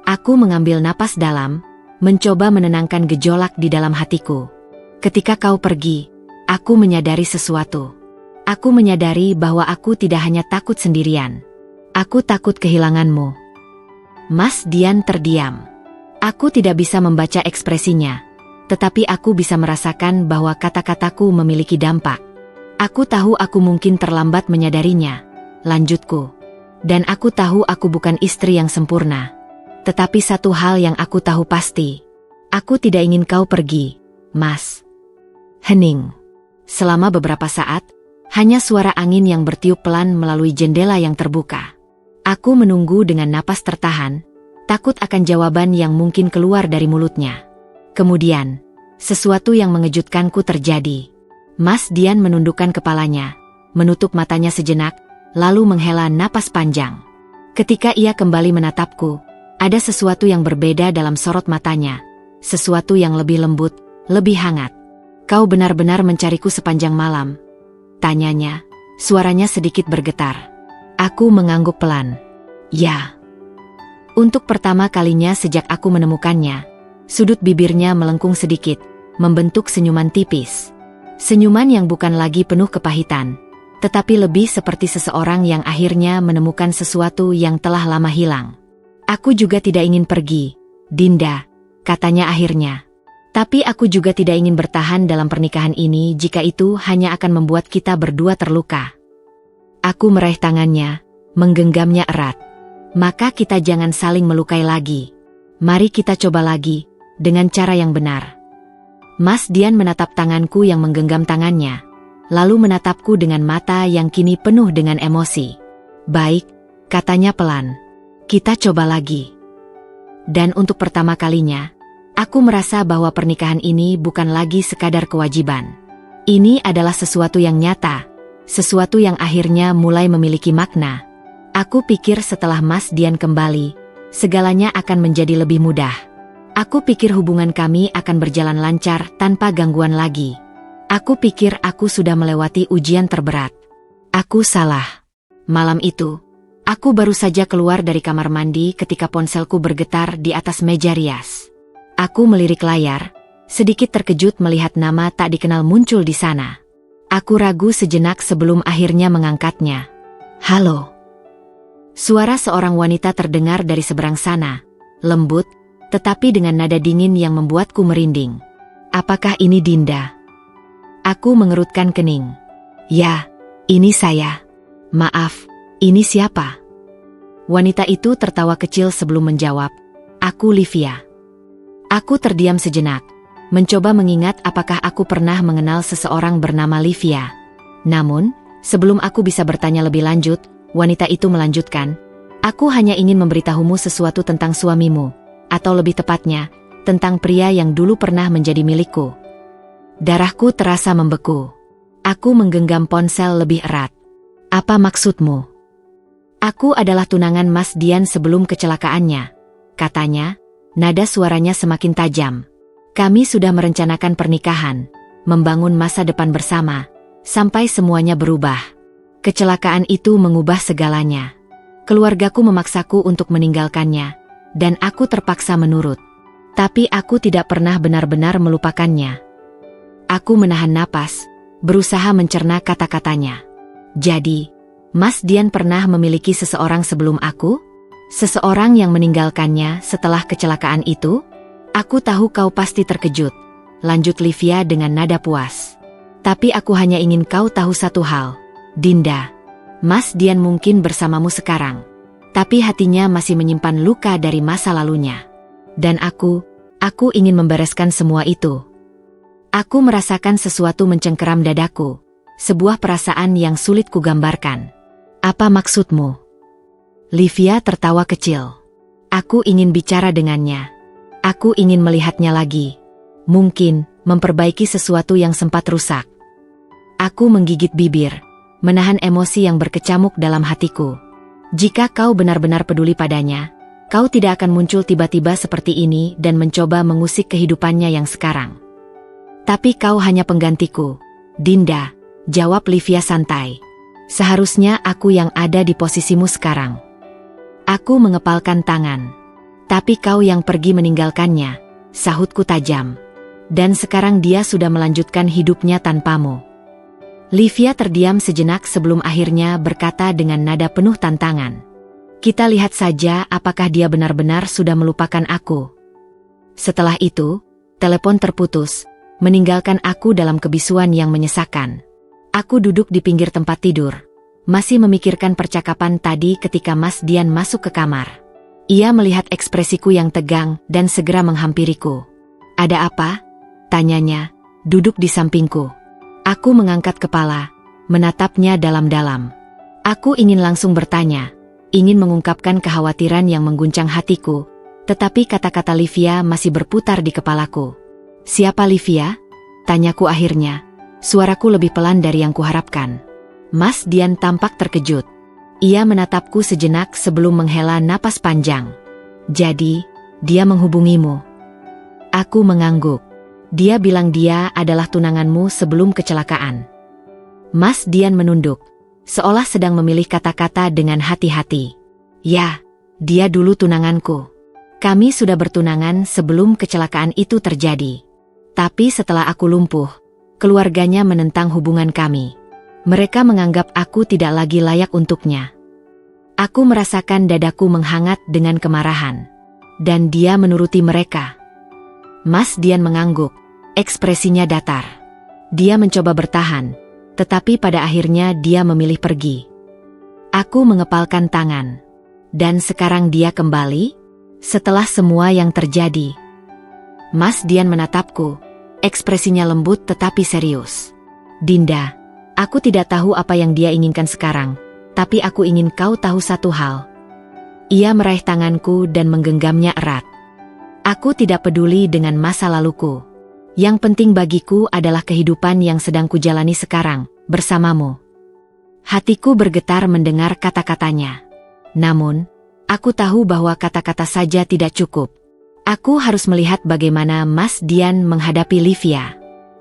Aku mengambil napas dalam, mencoba menenangkan gejolak di dalam hatiku. Ketika kau pergi, aku menyadari sesuatu. Aku menyadari bahwa aku tidak hanya takut sendirian. Aku takut kehilanganmu. Mas Dian terdiam. Aku tidak bisa membaca ekspresinya, tetapi aku bisa merasakan bahwa kata-kataku memiliki dampak. Aku tahu aku mungkin terlambat menyadarinya, lanjutku. Dan aku tahu aku bukan istri yang sempurna. Tetapi satu hal yang aku tahu pasti. Aku tidak ingin kau pergi, Mas. Hening. Selama beberapa saat, hanya suara angin yang bertiup pelan melalui jendela yang terbuka. Aku menunggu dengan napas tertahan, takut akan jawaban yang mungkin keluar dari mulutnya. Kemudian, sesuatu yang mengejutkanku terjadi. Mas Dian menundukkan kepalanya, menutup matanya sejenak, lalu menghela napas panjang. Ketika ia kembali menatapku, ada sesuatu yang berbeda dalam sorot matanya, sesuatu yang lebih lembut, lebih hangat. Kau benar-benar mencariku sepanjang malam? Tanyanya, suaranya sedikit bergetar. Aku mengangguk pelan. Ya. Untuk pertama kalinya sejak aku menemukannya, sudut bibirnya melengkung sedikit, membentuk senyuman tipis. Senyuman yang bukan lagi penuh kepahitan, tetapi lebih seperti seseorang yang akhirnya menemukan sesuatu yang telah lama hilang. Aku juga tidak ingin pergi, Dinda, katanya akhirnya. Tapi aku juga tidak ingin bertahan dalam pernikahan ini jika itu hanya akan membuat kita berdua terluka. Aku meraih tangannya, menggenggamnya erat. Maka kita jangan saling melukai lagi. Mari kita coba lagi, dengan cara yang benar. Mas Dian menatap tanganku yang menggenggam tangannya, lalu menatapku dengan mata yang kini penuh dengan emosi. Baik, katanya pelan. Kita coba lagi. Dan untuk pertama kalinya, aku merasa bahwa pernikahan ini bukan lagi sekadar kewajiban. Ini adalah sesuatu yang nyata, sesuatu yang akhirnya mulai memiliki makna. Aku pikir setelah Mas Dian kembali, segalanya akan menjadi lebih mudah. Aku pikir hubungan kami akan berjalan lancar tanpa gangguan lagi. Aku pikir aku sudah melewati ujian terberat. Aku salah. Malam itu, aku baru saja keluar dari kamar mandi ketika ponselku bergetar di atas meja rias. Aku melirik layar, sedikit terkejut melihat nama tak dikenal muncul di sana. Aku ragu sejenak sebelum akhirnya mengangkatnya. Halo. Suara seorang wanita terdengar dari seberang sana, lembut, tetapi dengan nada dingin yang membuatku merinding. Apakah ini Dinda? Aku mengerutkan kening. Ya, ini saya. Maaf, ini siapa? Wanita itu tertawa kecil sebelum menjawab. Aku Livia. Aku terdiam sejenak, mencoba mengingat apakah aku pernah mengenal seseorang bernama Livia. Namun, sebelum aku bisa bertanya lebih lanjut, wanita itu melanjutkan, aku hanya ingin memberitahumu sesuatu tentang suamimu, atau lebih tepatnya, tentang pria yang dulu pernah menjadi milikku. Darahku terasa membeku. Aku menggenggam ponsel lebih erat. Apa maksudmu? Aku adalah tunangan Mas Dian sebelum kecelakaannya, katanya, nada suaranya semakin tajam. Kami sudah merencanakan pernikahan, membangun masa depan bersama, sampai semuanya berubah. Kecelakaan itu mengubah segalanya. Keluargaku memaksaku untuk meninggalkannya, dan aku terpaksa menurut. Tapi aku tidak pernah benar-benar melupakannya. Aku menahan napas, berusaha mencerna kata-katanya. Jadi, Mas Dian pernah memiliki seseorang sebelum aku? Seseorang yang meninggalkannya setelah kecelakaan itu? Aku tahu kau pasti terkejut, lanjut Livia dengan nada puas. Tapi aku hanya ingin kau tahu satu hal, Dinda. Mas Dian mungkin bersamamu sekarang, tapi hatinya masih menyimpan luka dari masa lalunya. Dan aku ingin membereskan semua itu. Aku merasakan sesuatu mencengkeram dadaku, sebuah perasaan yang sulit kugambarkan. Apa maksudmu? Livia tertawa kecil. Aku ingin bicara dengannya. Aku ingin melihatnya lagi. Mungkin, memperbaiki sesuatu yang sempat rusak. Aku menggigit bibir, menahan emosi yang berkecamuk dalam hatiku. Jika kau benar-benar peduli padanya, kau tidak akan muncul tiba-tiba seperti ini dan mencoba mengusik kehidupannya yang sekarang. Tapi kau hanya penggantiku, Dinda, jawab Livia santai. Seharusnya aku yang ada di posisimu sekarang. Aku mengepalkan tangan. Tapi kau yang pergi meninggalkannya, sahutku tajam. Dan sekarang dia sudah melanjutkan hidupnya tanpamu. Livia terdiam sejenak sebelum akhirnya berkata dengan nada penuh tantangan. Kita lihat saja apakah dia benar-benar sudah melupakan aku. Setelah itu, telepon terputus, meninggalkan aku dalam kebisuan yang menyesakan. Aku duduk di pinggir tempat tidur, masih memikirkan percakapan tadi ketika Mas Dian masuk ke kamar. Ia melihat ekspresiku yang tegang dan segera menghampiriku. "Ada apa?" tanyanya, duduk di sampingku. Aku mengangkat kepala, menatapnya dalam-dalam. Aku ingin langsung bertanya, ingin mengungkapkan kekhawatiran yang mengguncang hatiku, tetapi kata-kata Livia masih berputar di kepalaku. "Siapa Livia?" tanyaku akhirnya. Suaraku lebih pelan dari yang kuharapkan. Mas Dian tampak terkejut. Ia menatapku sejenak sebelum menghela napas panjang. "Jadi, dia menghubungimu?" Aku mengangguk. "Dia bilang dia adalah tunanganmu sebelum kecelakaan." Mas Dian menunduk, seolah sedang memilih kata-kata dengan hati-hati. "Ya, dia dulu tunanganku. Kami sudah bertunangan sebelum kecelakaan itu terjadi. Tapi setelah aku lumpuh, keluarganya menentang hubungan kami. Mereka menganggap aku tidak lagi layak untuknya." Aku merasakan dadaku menghangat dengan kemarahan. Dan dia menuruti mereka. Mas Dian mengangguk, ekspresinya datar. Dia mencoba bertahan, tetapi pada akhirnya dia memilih pergi. Aku mengepalkan tangan. "Dan sekarang dia kembali? Setelah semua yang terjadi?" Mas Dian menatapku. Ekspresinya lembut tetapi serius. "Dinda, aku tidak tahu apa yang dia inginkan sekarang, tapi aku ingin kau tahu satu hal." Ia meraih tanganku dan menggenggamnya erat. "Aku tidak peduli dengan masa laluku. Yang penting bagiku adalah kehidupan yang sedang kujalani sekarang, bersamamu." Hatiku bergetar mendengar kata-katanya. Namun, aku tahu bahwa kata-kata saja tidak cukup. Aku harus melihat bagaimana Mas Dian menghadapi Livia.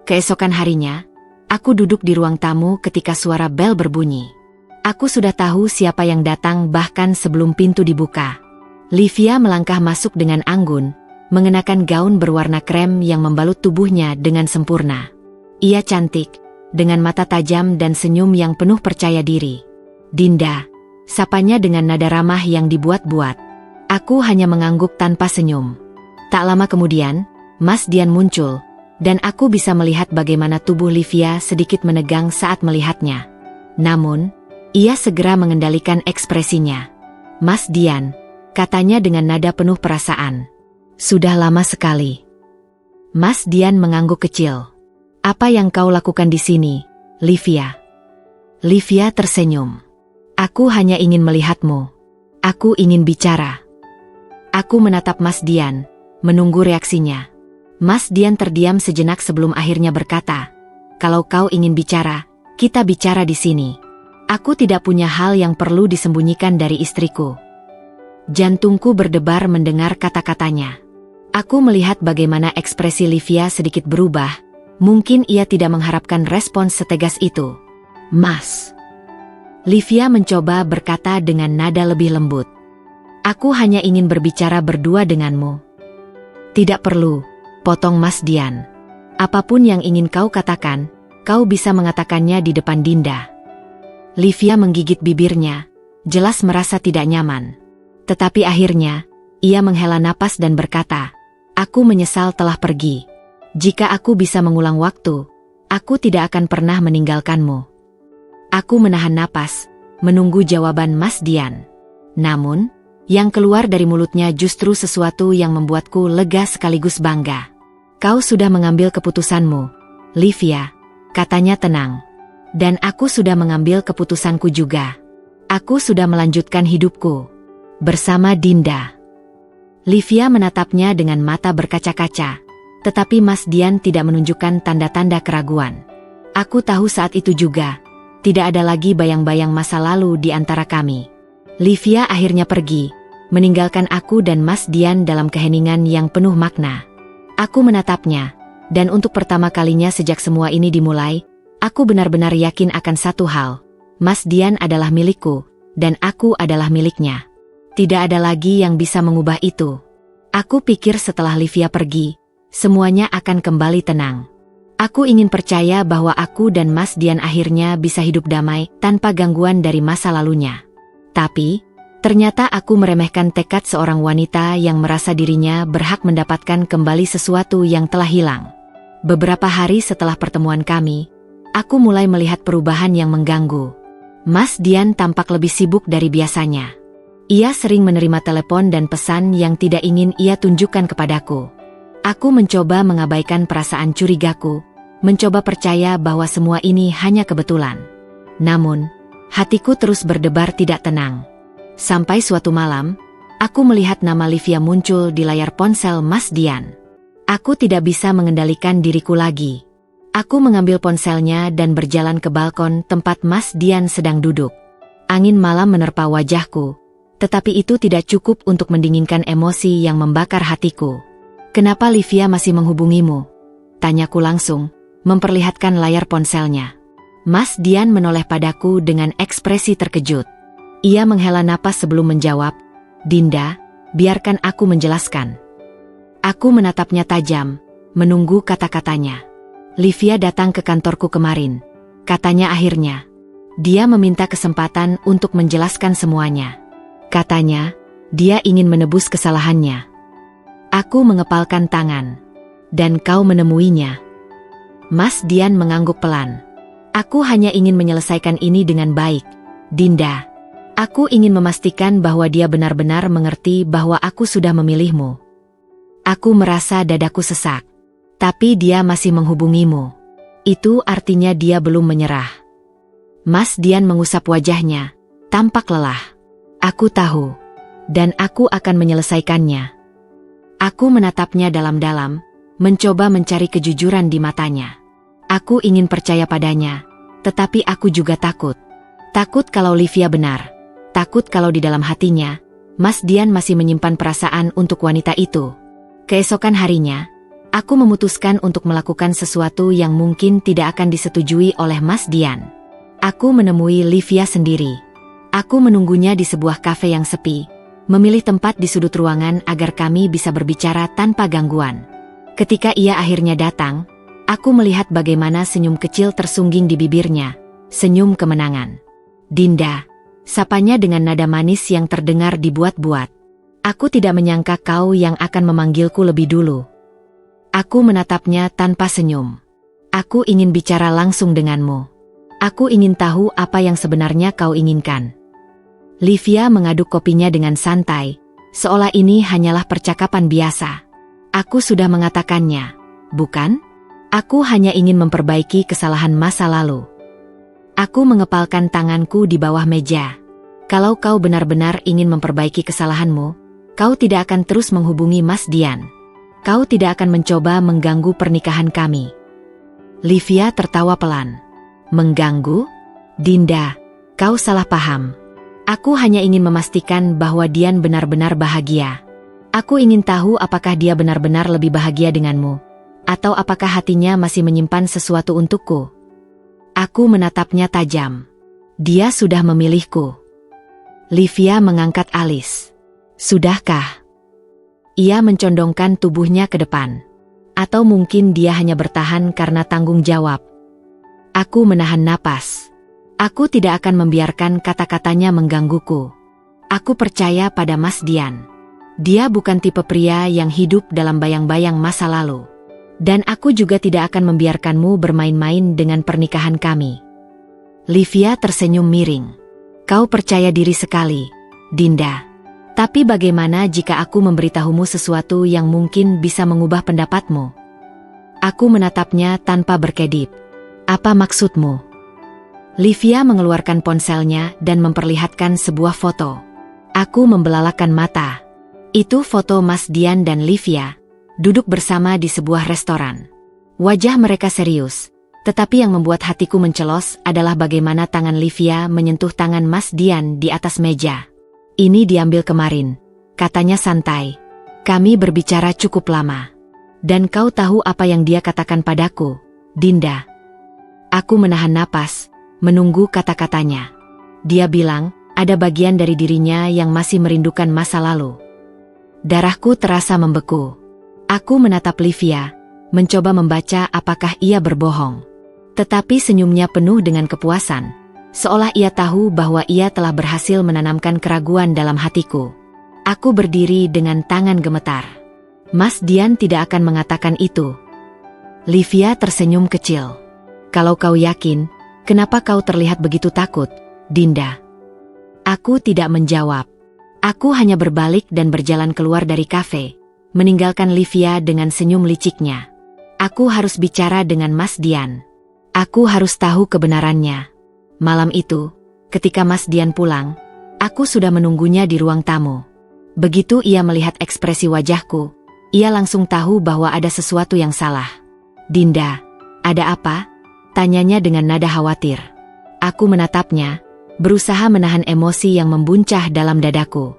Keesokan harinya, aku duduk di ruang tamu ketika suara bel berbunyi. Aku sudah tahu siapa yang datang bahkan sebelum pintu dibuka. Livia melangkah masuk dengan anggun, mengenakan gaun berwarna krem yang membalut tubuhnya dengan sempurna. Ia cantik, dengan mata tajam dan senyum yang penuh percaya diri. "Dinda," sapanya dengan nada ramah yang dibuat-buat. Aku hanya mengangguk tanpa senyum. Tak lama kemudian, Mas Dian muncul, dan aku bisa melihat bagaimana tubuh Livia sedikit menegang saat melihatnya. Namun, ia segera mengendalikan ekspresinya. "Mas Dian," katanya dengan nada penuh perasaan. "Sudah lama sekali." Mas Dian mengangguk kecil. "Apa yang kau lakukan di sini, Livia?" Livia tersenyum. "Aku hanya ingin melihatmu. Aku ingin bicara." Aku menatap Mas Dian, menunggu reaksinya. Mas Dian terdiam sejenak sebelum akhirnya berkata, "Kalau kau ingin bicara, kita bicara di sini. Aku tidak punya hal yang perlu disembunyikan dari istriku." Jantungku berdebar mendengar kata-katanya. Aku melihat bagaimana ekspresi Livia sedikit berubah. Mungkin ia tidak mengharapkan respons setegas itu. "Mas." Livia mencoba berkata dengan nada lebih lembut. "Aku hanya ingin berbicara berdua denganmu." "Tidak perlu," potong Mas Dian. "Apapun yang ingin kau katakan, kau bisa mengatakannya di depan Dinda." Livia menggigit bibirnya, jelas merasa tidak nyaman. Tetapi akhirnya, ia menghela napas dan berkata, "Aku menyesal telah pergi. Jika aku bisa mengulang waktu, aku tidak akan pernah meninggalkanmu." Aku menahan napas, menunggu jawaban Mas Dian. Namun, yang keluar dari mulutnya justru sesuatu yang membuatku lega sekaligus bangga. "Kau sudah mengambil keputusanmu, Livia," katanya tenang. "Dan aku sudah mengambil keputusanku juga. Aku sudah melanjutkan hidupku bersama Dinda." Livia menatapnya dengan mata berkaca-kaca, tetapi Mas Dian tidak menunjukkan tanda-tanda keraguan. Aku tahu saat itu juga, tidak ada lagi bayang-bayang masa lalu di antara kami. Livia akhirnya pergi, meninggalkan aku dan Mas Dian dalam keheningan yang penuh makna. Aku menatapnya, dan untuk pertama kalinya sejak semua ini dimulai, aku benar-benar yakin akan satu hal. Mas Dian adalah milikku, dan aku adalah miliknya. Tidak ada lagi yang bisa mengubah itu. Aku pikir setelah Livia pergi, semuanya akan kembali tenang. Aku ingin percaya bahwa aku dan Mas Dian akhirnya bisa hidup damai tanpa gangguan dari masa lalunya. Tapi, ternyata aku meremehkan tekad seorang wanita yang merasa dirinya berhak mendapatkan kembali sesuatu yang telah hilang. Beberapa hari setelah pertemuan kami, aku mulai melihat perubahan yang mengganggu. Mas Dian tampak lebih sibuk dari biasanya. Ia sering menerima telepon dan pesan yang tidak ingin ia tunjukkan kepadaku. Aku mencoba mengabaikan perasaan curigaku, mencoba percaya bahwa semua ini hanya kebetulan. Namun, hatiku terus berdebar tidak tenang. Sampai suatu malam, aku melihat nama Livia muncul di layar ponsel Mas Dian. Aku tidak bisa mengendalikan diriku lagi. Aku mengambil ponselnya dan berjalan ke balkon tempat Mas Dian sedang duduk. Angin malam menerpa wajahku, tetapi itu tidak cukup untuk mendinginkan emosi yang membakar hatiku. "Kenapa Livia masih menghubungimu?" tanyaku langsung, memperlihatkan layar ponselnya. Mas Dian menoleh padaku dengan ekspresi terkejut. Ia menghela napas sebelum menjawab, "Dinda, biarkan aku menjelaskan." Aku menatapnya tajam, menunggu kata-katanya. "Livia datang ke kantorku kemarin," katanya akhirnya. Dia meminta kesempatan untuk menjelaskan semuanya. Katanya, dia ingin menebus kesalahannya. Aku mengepalkan tangan. "Dan kau menemuinya?" Mas Dian mengangguk pelan. "Aku hanya ingin menyelesaikan ini dengan baik, Dinda. Aku ingin memastikan bahwa dia benar-benar mengerti bahwa aku sudah memilihmu." Aku merasa dadaku sesak. "Tapi dia masih menghubungimu. Itu artinya dia belum menyerah." Mas Dian mengusap wajahnya, tampak lelah. "Aku tahu. Dan aku akan menyelesaikannya." Aku menatapnya dalam-dalam, mencoba mencari kejujuran di matanya. Aku ingin percaya padanya, tetapi aku juga takut. Takut kalau Livia benar. Takut kalau di dalam hatinya, Mas Dian masih menyimpan perasaan untuk wanita itu. Keesokan harinya, aku memutuskan untuk melakukan sesuatu yang mungkin tidak akan disetujui oleh Mas Dian. Aku menemui Livia sendiri. Aku menunggunya di sebuah kafe yang sepi, memilih tempat di sudut ruangan agar kami bisa berbicara tanpa gangguan. Ketika ia akhirnya datang, aku melihat bagaimana senyum kecil tersungging di bibirnya, senyum kemenangan. "Dinda," sapanya dengan nada manis yang terdengar dibuat-buat. "Aku tidak menyangka kau yang akan memanggilku lebih dulu." Aku menatapnya tanpa senyum. "Aku ingin bicara langsung denganmu. Aku ingin tahu apa yang sebenarnya kau inginkan." Livia mengaduk kopinya dengan santai, seolah ini hanyalah percakapan biasa. "Aku sudah mengatakannya, bukan? Aku hanya ingin memperbaiki kesalahan masa lalu." Aku mengepalkan tanganku di bawah meja. "Kalau kau benar-benar ingin memperbaiki kesalahanmu, kau tidak akan terus menghubungi Mas Dian. Kau tidak akan mencoba mengganggu pernikahan kami." Livia tertawa pelan. "Mengganggu? Dinda, kau salah paham. Aku hanya ingin memastikan bahwa Dian benar-benar bahagia. Aku ingin tahu apakah dia benar-benar lebih bahagia denganmu, atau apakah hatinya masih menyimpan sesuatu untukku." Aku menatapnya tajam. "Dia sudah memilihku." Livia mengangkat alis. "Sudahkah?" Ia mencondongkan tubuhnya ke depan. Atau mungkin dia hanya bertahan karena tanggung jawab. Aku menahan napas. Aku tidak akan membiarkan kata-katanya menggangguku. Aku percaya pada Mas Dian. Dia bukan tipe pria yang hidup dalam bayang-bayang masa lalu. Dan aku juga tidak akan membiarkanmu bermain-main dengan pernikahan kami. Livia tersenyum miring. "Kau percaya diri sekali, Dinda. Tapi bagaimana jika aku memberitahumu sesuatu yang mungkin bisa mengubah pendapatmu?" Aku menatapnya tanpa berkedip. "Apa maksudmu?" Livia mengeluarkan ponselnya dan memperlihatkan sebuah foto. Aku membelalakan mata. Itu foto Mas Dian dan Livia, duduk bersama di sebuah restoran. Wajah mereka serius, tetapi yang membuat hatiku mencelos adalah bagaimana tangan Livia menyentuh tangan Mas Dian di atas meja. "Ini diambil kemarin," katanya santai. "Kami berbicara cukup lama. Dan kau tahu apa yang dia katakan padaku, Dinda?" Aku menahan napas, menunggu kata-katanya. Dia bilang, ada bagian dari dirinya yang masih merindukan masa lalu. Darahku terasa membeku. Aku menatap Livia, mencoba membaca apakah ia berbohong. Tetapi senyumnya penuh dengan kepuasan, seolah ia tahu bahwa ia telah berhasil menanamkan keraguan dalam hatiku. Aku berdiri dengan tangan gemetar. Mas Dian tidak akan mengatakan itu. Livia tersenyum kecil. Kalau kau yakin, kenapa kau terlihat begitu takut, Dinda? Aku tidak menjawab. Aku hanya berbalik dan berjalan keluar dari kafe, meninggalkan Livia dengan senyum liciknya. Aku harus bicara dengan Mas Dian. Aku harus tahu kebenarannya. Malam itu, ketika Mas Dian pulang, aku sudah menunggunya di ruang tamu. Begitu ia melihat ekspresi wajahku, ia langsung tahu bahwa ada sesuatu yang salah. Dinda, ada apa? Tanyanya dengan nada khawatir. Aku menatapnya, berusaha menahan emosi yang membuncah dalam dadaku.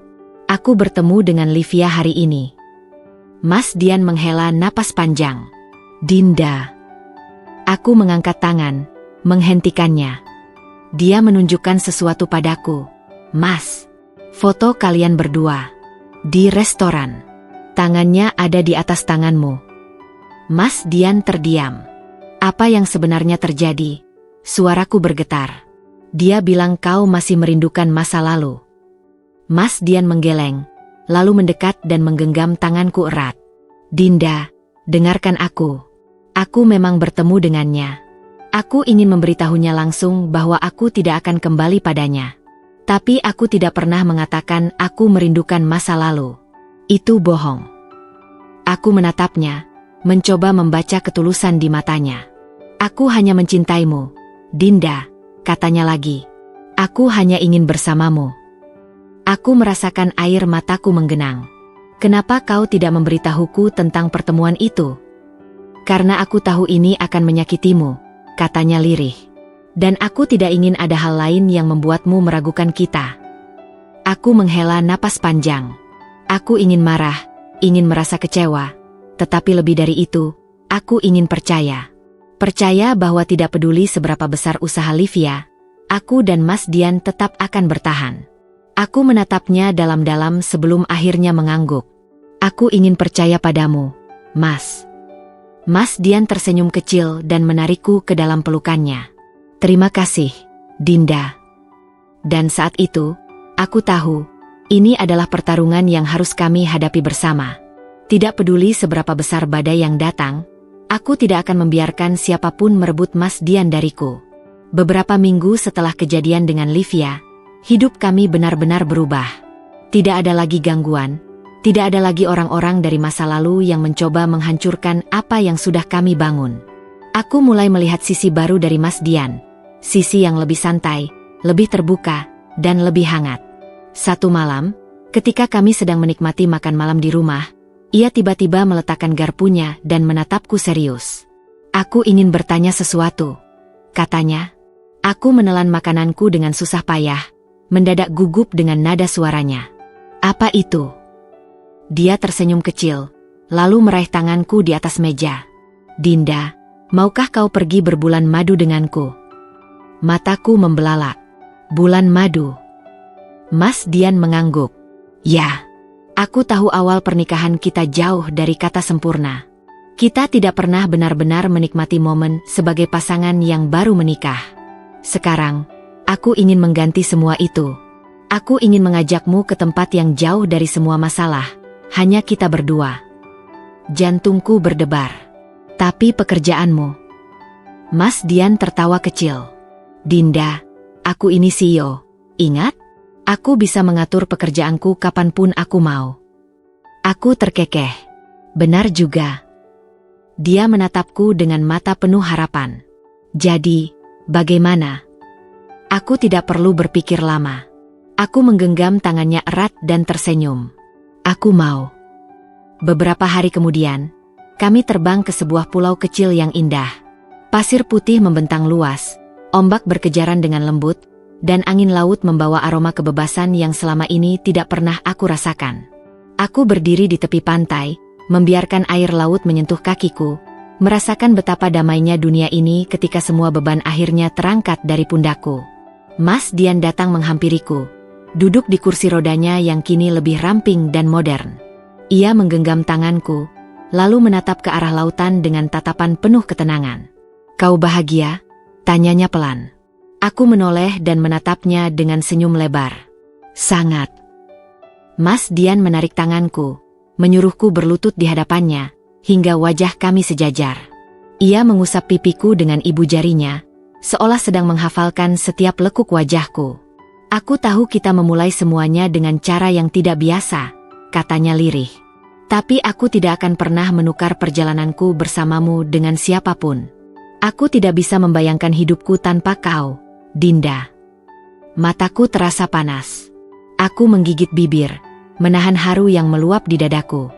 Aku bertemu dengan Livia hari ini. Mas Dian menghela napas panjang. Dinda. Aku mengangkat tangan, menghentikannya. Dia menunjukkan sesuatu padaku. Mas, foto kalian berdua. Di restoran. Tangannya ada di atas tanganmu. Mas Dian terdiam. Apa yang sebenarnya terjadi? Suaraku bergetar. Dia bilang kau masih merindukan masa lalu. Mas Dian menggeleng, lalu mendekat dan menggenggam tanganku erat. Dinda, dengarkan aku. Aku memang bertemu dengannya. Aku ingin memberitahunya langsung bahwa aku tidak akan kembali padanya. Tapi aku tidak pernah mengatakan aku merindukan masa lalu. Itu bohong. Aku menatapnya, mencoba membaca ketulusan di matanya. Aku hanya mencintaimu, Dinda, katanya lagi. Aku hanya ingin bersamamu. Aku merasakan air mataku menggenang. Kenapa kau tidak memberitahuku tentang pertemuan itu? Karena aku tahu ini akan menyakitimu, katanya lirih. Dan aku tidak ingin ada hal lain yang membuatmu meragukan kita. Aku menghela napas panjang. Aku ingin marah, ingin merasa kecewa. Tetapi lebih dari itu, aku ingin percaya. Percaya bahwa tidak peduli seberapa besar usaha Livia, aku dan Mas Dian tetap akan bertahan. Aku menatapnya dalam-dalam sebelum akhirnya mengangguk. Aku ingin percaya padamu, Mas. Mas Dian tersenyum kecil dan menarikku ke dalam pelukannya. Terima kasih, Dinda. Dan saat itu, aku tahu, ini adalah pertarungan yang harus kami hadapi bersama. Tidak peduli seberapa besar badai yang datang, aku tidak akan membiarkan siapapun merebut Mas Dian dariku. Beberapa minggu setelah kejadian dengan Livia, hidup kami benar-benar berubah. Tidak ada lagi gangguan, tidak ada lagi orang-orang dari masa lalu yang mencoba menghancurkan apa yang sudah kami bangun. Aku mulai melihat sisi baru dari Mas Dian, sisi yang lebih santai, lebih terbuka, dan lebih hangat. Satu malam, ketika kami sedang menikmati makan malam di rumah, ia tiba-tiba meletakkan garpunya dan menatapku serius. Aku ingin bertanya sesuatu, katanya. Aku menelan makananku dengan susah payah, mendadak gugup dengan nada suaranya. Apa itu? Dia tersenyum kecil, lalu meraih tanganku di atas meja. Dinda, maukah kau pergi berbulan madu denganku? Mataku membelalak. Bulan madu. Mas Dian mengangguk. Ya. Aku tahu awal pernikahan kita jauh dari kata sempurna. Kita tidak pernah benar-benar menikmati momen sebagai pasangan yang baru menikah. Sekarang, aku ingin mengganti semua itu. Aku ingin mengajakmu ke tempat yang jauh dari semua masalah, hanya kita berdua. Jantungku berdebar. Tapi pekerjaanmu? Mas Dian tertawa kecil. Dinda, aku ini CEO, ingat? Aku bisa mengatur pekerjaanku kapanpun aku mau. Aku terkekeh. Benar juga. Dia menatapku dengan mata penuh harapan. Jadi, bagaimana? Aku tidak perlu berpikir lama. Aku menggenggam tangannya erat dan tersenyum. Aku mau. Beberapa hari kemudian, kami terbang ke sebuah pulau kecil yang indah. Pasir putih membentang luas, ombak berkejaran dengan lembut, dan angin laut membawa aroma kebebasan yang selama ini tidak pernah aku rasakan. Aku berdiri di tepi pantai, membiarkan air laut menyentuh kakiku, merasakan betapa damainya dunia ini ketika semua beban akhirnya terangkat dari pundakku. Mas Dian datang menghampiriku, duduk di kursi rodanya yang kini lebih ramping dan modern. Ia menggenggam tanganku, lalu menatap ke arah lautan dengan tatapan penuh ketenangan. Kau bahagia? Tanyanya pelan. Aku menoleh dan menatapnya dengan senyum lebar. Sangat. Mas Dian menarik tanganku, menyuruhku berlutut di hadapannya, hingga wajah kami sejajar. Ia mengusap pipiku dengan ibu jarinya, seolah sedang menghafalkan setiap lekuk wajahku. Aku tahu kita memulai semuanya dengan cara yang tidak biasa, katanya lirih. Tapi aku tidak akan pernah menukar perjalananku bersamamu dengan siapapun. Aku tidak bisa membayangkan hidupku tanpa kau, Dinda. Mataku terasa panas. Aku menggigit bibir, menahan haru yang meluap di dadaku.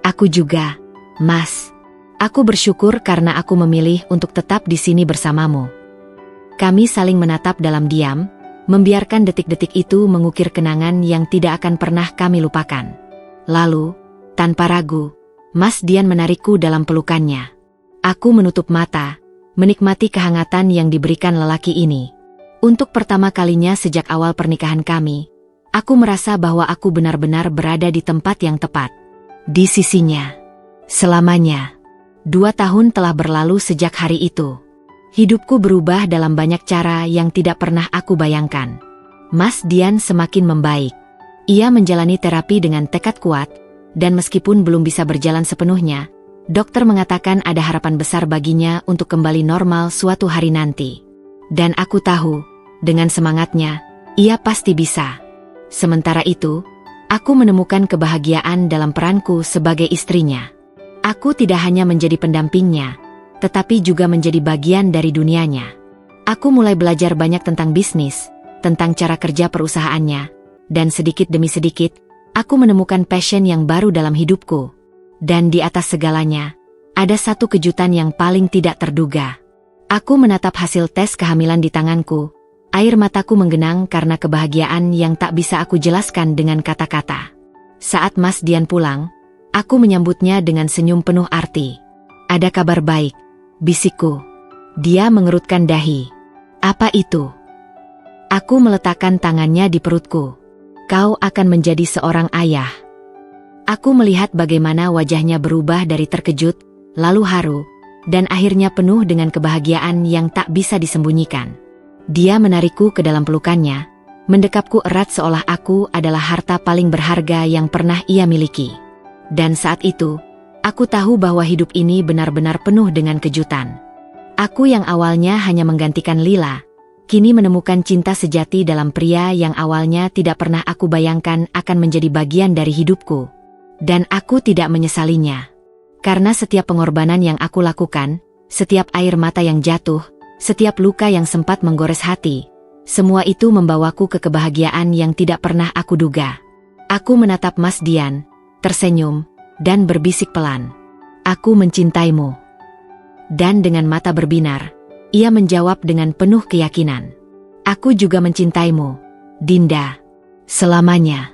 Aku juga, Mas. Aku bersyukur karena aku memilih untuk tetap di sini bersamamu. Kami saling menatap dalam diam, membiarkan detik-detik itu mengukir kenangan yang tidak akan pernah kami lupakan. Lalu, tanpa ragu, Mas Dian menarikku dalam pelukannya. Aku menutup mata, menikmati kehangatan yang diberikan lelaki ini. Untuk pertama kalinya sejak awal pernikahan kami, aku merasa bahwa aku benar-benar berada di tempat yang tepat. Di sisinya. Selamanya. 2 tahun telah berlalu sejak hari itu. Hidupku berubah dalam banyak cara yang tidak pernah aku bayangkan. Mas Dian semakin membaik. Ia menjalani terapi dengan tekad kuat, dan meskipun belum bisa berjalan sepenuhnya, dokter mengatakan ada harapan besar baginya untuk kembali normal suatu hari nanti. Dan aku tahu, dengan semangatnya, ia pasti bisa. Sementara itu, aku menemukan kebahagiaan dalam peranku sebagai istrinya. Aku tidak hanya menjadi pendampingnya, tetapi juga menjadi bagian dari dunianya. Aku mulai belajar banyak tentang bisnis, tentang cara kerja perusahaannya, dan sedikit demi sedikit, aku menemukan passion yang baru dalam hidupku. Dan di atas segalanya, ada satu kejutan yang paling tidak terduga. Aku menatap hasil tes kehamilan di tanganku. Air mataku menggenang karena kebahagiaan yang tak bisa aku jelaskan dengan kata-kata. Saat Mas Dian pulang, aku menyambutnya dengan senyum penuh arti. Ada kabar baik, bisikku. Dia mengerutkan dahi. Apa itu? Aku meletakkan tangannya di perutku. Kau akan menjadi seorang ayah. Aku melihat bagaimana wajahnya berubah dari terkejut, lalu haru, dan akhirnya penuh dengan kebahagiaan yang tak bisa disembunyikan. Dia menarikku ke dalam pelukannya, mendekapku erat seolah aku adalah harta paling berharga yang pernah ia miliki. Dan saat itu, aku tahu bahwa hidup ini benar-benar penuh dengan kejutan. Aku yang awalnya hanya menggantikan Lila, kini menemukan cinta sejati dalam pria yang awalnya tidak pernah aku bayangkan akan menjadi bagian dari hidupku. Dan aku tidak menyesalinya. Karena setiap pengorbanan yang aku lakukan, setiap air mata yang jatuh, setiap luka yang sempat menggores hati, semua itu membawaku ke kebahagiaan yang tidak pernah aku duga. Aku menatap Mas Dian, tersenyum, dan berbisik pelan. Aku mencintaimu. Dan dengan mata berbinar, ia menjawab dengan penuh keyakinan. Aku juga mencintaimu, Dinda. Selamanya.